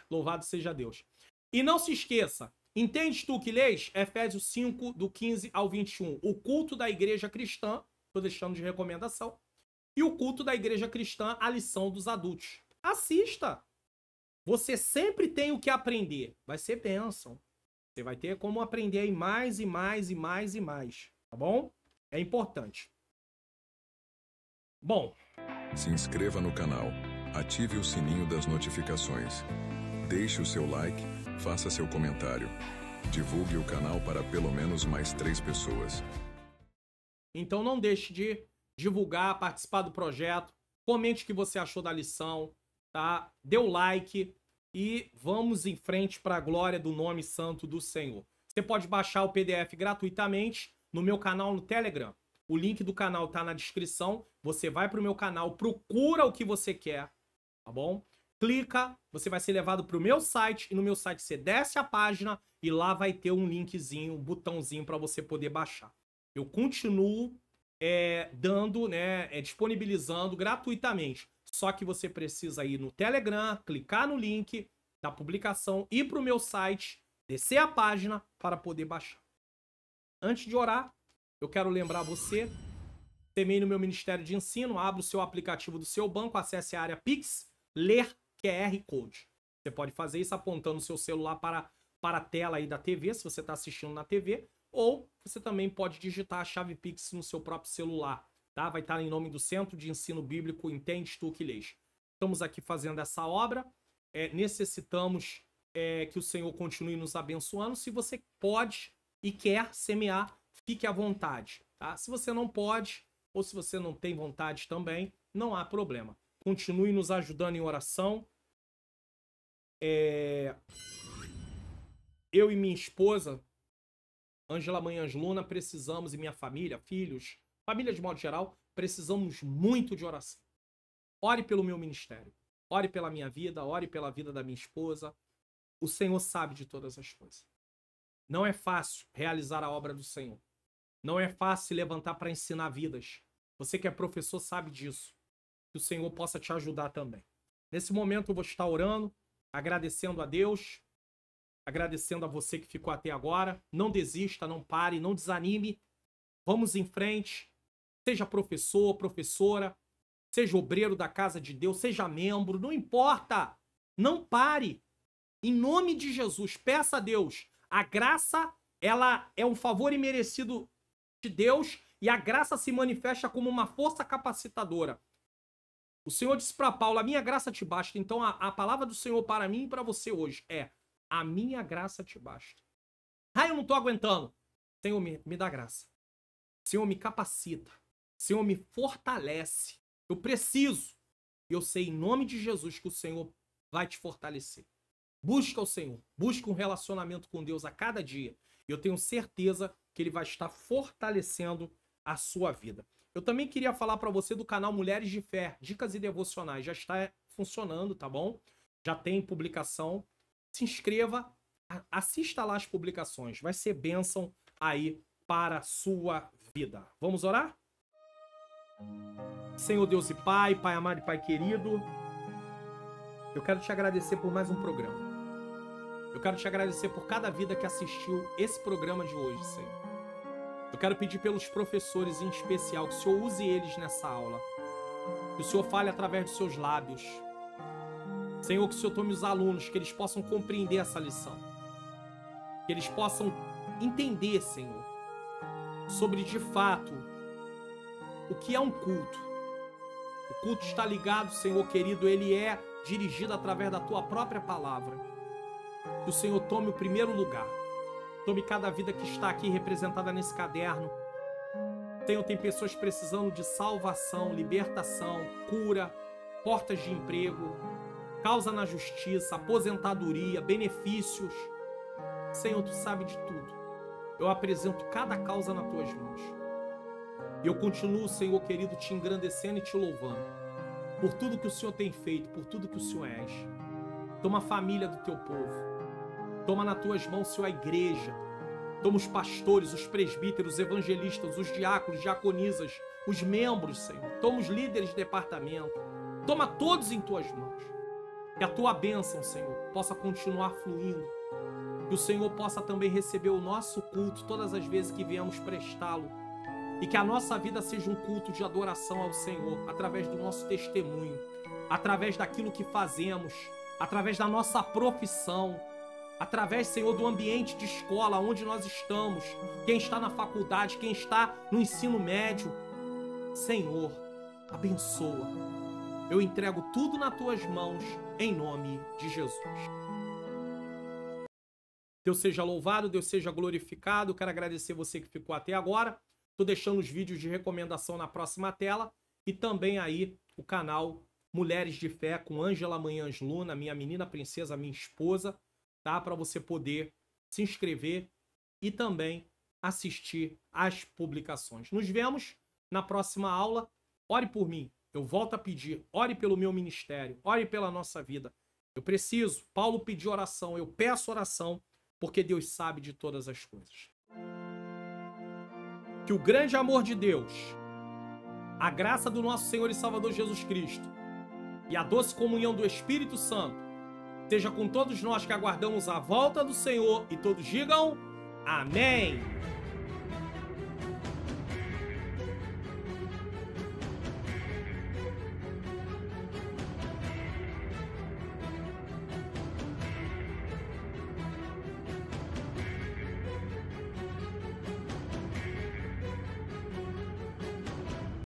Louvado seja Deus. E não se esqueça, entendes tu que lês? Efésios 5, do 15 ao 21. O culto da igreja cristã, estou deixando de recomendação, e o culto da igreja cristã, a lição dos adultos. Assista! Você sempre tem o que aprender. Vai ser bênção. Você vai ter como aprender aí mais e mais e mais e mais. Tá bom? É importante. Bom. Se inscreva no canal. Ative o sininho das notificações. Deixe o seu like, faça seu comentário. Divulgue o canal para pelo menos mais 3 pessoas. Então não deixe de divulgar, participar do projeto. Comente o que você achou da lição, tá? Dê o like e vamos em frente para a glória do nome santo do Senhor. Você pode baixar o PDF gratuitamente no meu canal no Telegram. O link do canal tá na descrição. Você vai para o meu canal, procura o que você quer, tá bom? Clica, você vai ser levado para o meu site, e no meu site você desce a página e lá vai ter um linkzinho, um botãozinho para você poder baixar. Eu continuo disponibilizando gratuitamente. Só que você precisa ir no Telegram, clicar no link da publicação, ir para o meu site, descer a página para poder baixar. antes de orar, eu quero lembrar você, semeie no meu Ministério de Ensino, abra o seu aplicativo do seu banco, acesse a área Pix, ler QR Code. Você pode fazer isso apontando o seu celular para a tela aí da TV, se você está assistindo na TV, ou você também pode digitar a chave Pix no seu próprio celular, tá? Vai estar em nome do Centro de Ensino Bíblico Entende Tu Que Lês. Estamos aqui fazendo essa obra, necessitamos que o Senhor continue nos abençoando. Se você pode e quer semear, fique à vontade, tá? Se você não pode, ou se você não tem vontade também, não há problema. Continue nos ajudando em oração. Eu e minha esposa, Ângela Manhãs Luna, precisamos, e minha família, filhos, família de modo geral, precisamos muito de oração. Ore pelo meu ministério, ore pela minha vida, ore pela vida da minha esposa. O Senhor sabe de todas as coisas. Não é fácil realizar a obra do Senhor. Não é fácil se levantar para ensinar vidas. Você que é professor sabe disso. Que o Senhor possa te ajudar também. Nesse momento eu vou estar orando, agradecendo a Deus, agradecendo a você que ficou até agora. Não desista, não pare, não desanime. Vamos em frente. Seja professor, professora, seja obreiro da casa de Deus, seja membro, não importa. Não pare. Em nome de Jesus, peça a Deus. A graça, ela é um favor imerecido de Deus e a graça se manifesta como uma força capacitadora. O Senhor disse para Paulo, a minha graça te basta. Então a palavra do Senhor para mim e para você hoje é, a minha graça te basta. Ah, eu não estou aguentando. Senhor, me dá graça. Senhor, me capacita. Senhor, me fortalece. Eu preciso. Eu sei em nome de Jesus que o Senhor vai te fortalecer. Busca o Senhor. Busca um relacionamento com Deus a cada dia. E eu tenho certeza que Ele vai estar fortalecendo a sua vida. Eu também queria falar para você do canal Mulheres de Fé, Dicas e Devocionais. Já está funcionando, tá bom? Já tem publicação. Se inscreva, assista lá as publicações. Vai ser bênção aí para a sua vida. Vamos orar? Senhor Deus e Pai, Pai amado e Pai querido, eu quero te agradecer por mais um programa. Eu quero te agradecer por cada vida que assistiu esse programa de hoje, Senhor. Eu quero pedir pelos professores em especial que o Senhor use eles nessa aula. Que o Senhor fale através dos seus lábios. Senhor, que o Senhor tome os alunos, que eles possam compreender essa lição. Que eles possam entender, Senhor, sobre de fato o que é um culto. O culto está ligado, Senhor querido, ele é dirigido através da Tua própria palavra. Que o Senhor tome o primeiro lugar. Tome cada vida que está aqui representada nesse caderno. Senhor, tem pessoas precisando de salvação, libertação, cura, portas de emprego, causa na justiça, aposentadoria, benefícios. Senhor, Tu sabe de tudo. Eu apresento cada causa nas Tuas mãos. E eu continuo, Senhor querido, te engrandecendo e te louvando por tudo que o Senhor tem feito, por tudo que o Senhor és. Toma a família do Teu povo. Toma nas Tuas mãos, Senhor, a igreja. Toma os pastores, os presbíteros, os evangelistas, os diáconos, diaconisas, os membros, Senhor. Toma os líderes de departamento. Toma todos em Tuas mãos. Que a Tua bênção, Senhor, possa continuar fluindo. Que o Senhor possa também receber o nosso culto todas as vezes que viemos prestá-lo. E que a nossa vida seja um culto de adoração ao Senhor, através do nosso testemunho, através daquilo que fazemos, através da nossa profissão, através, Senhor, do ambiente de escola onde nós estamos, quem está na faculdade, quem está no ensino médio. Senhor, abençoa. Eu entrego tudo nas Tuas mãos, em nome de Jesus. Deus seja louvado, Deus seja glorificado. Quero agradecer você que ficou até agora. Estou deixando os vídeos de recomendação na próxima tela e também aí o canal Mulheres de Fé com Ângela Manhãs Luna, minha menina princesa, minha esposa, tá? Para você poder se inscrever e também assistir às publicações. Nos vemos na próxima aula. Ore por mim. Eu volto a pedir. Ore pelo meu ministério. Ore pela nossa vida. Eu preciso. Paulo pediu oração. Eu peço oração porque Deus sabe de todas as coisas. Que o grande amor de Deus, a graça do nosso Senhor e Salvador Jesus Cristo e a doce comunhão do Espírito Santo seja com todos nós que aguardamos a volta do Senhor e todos digam amém.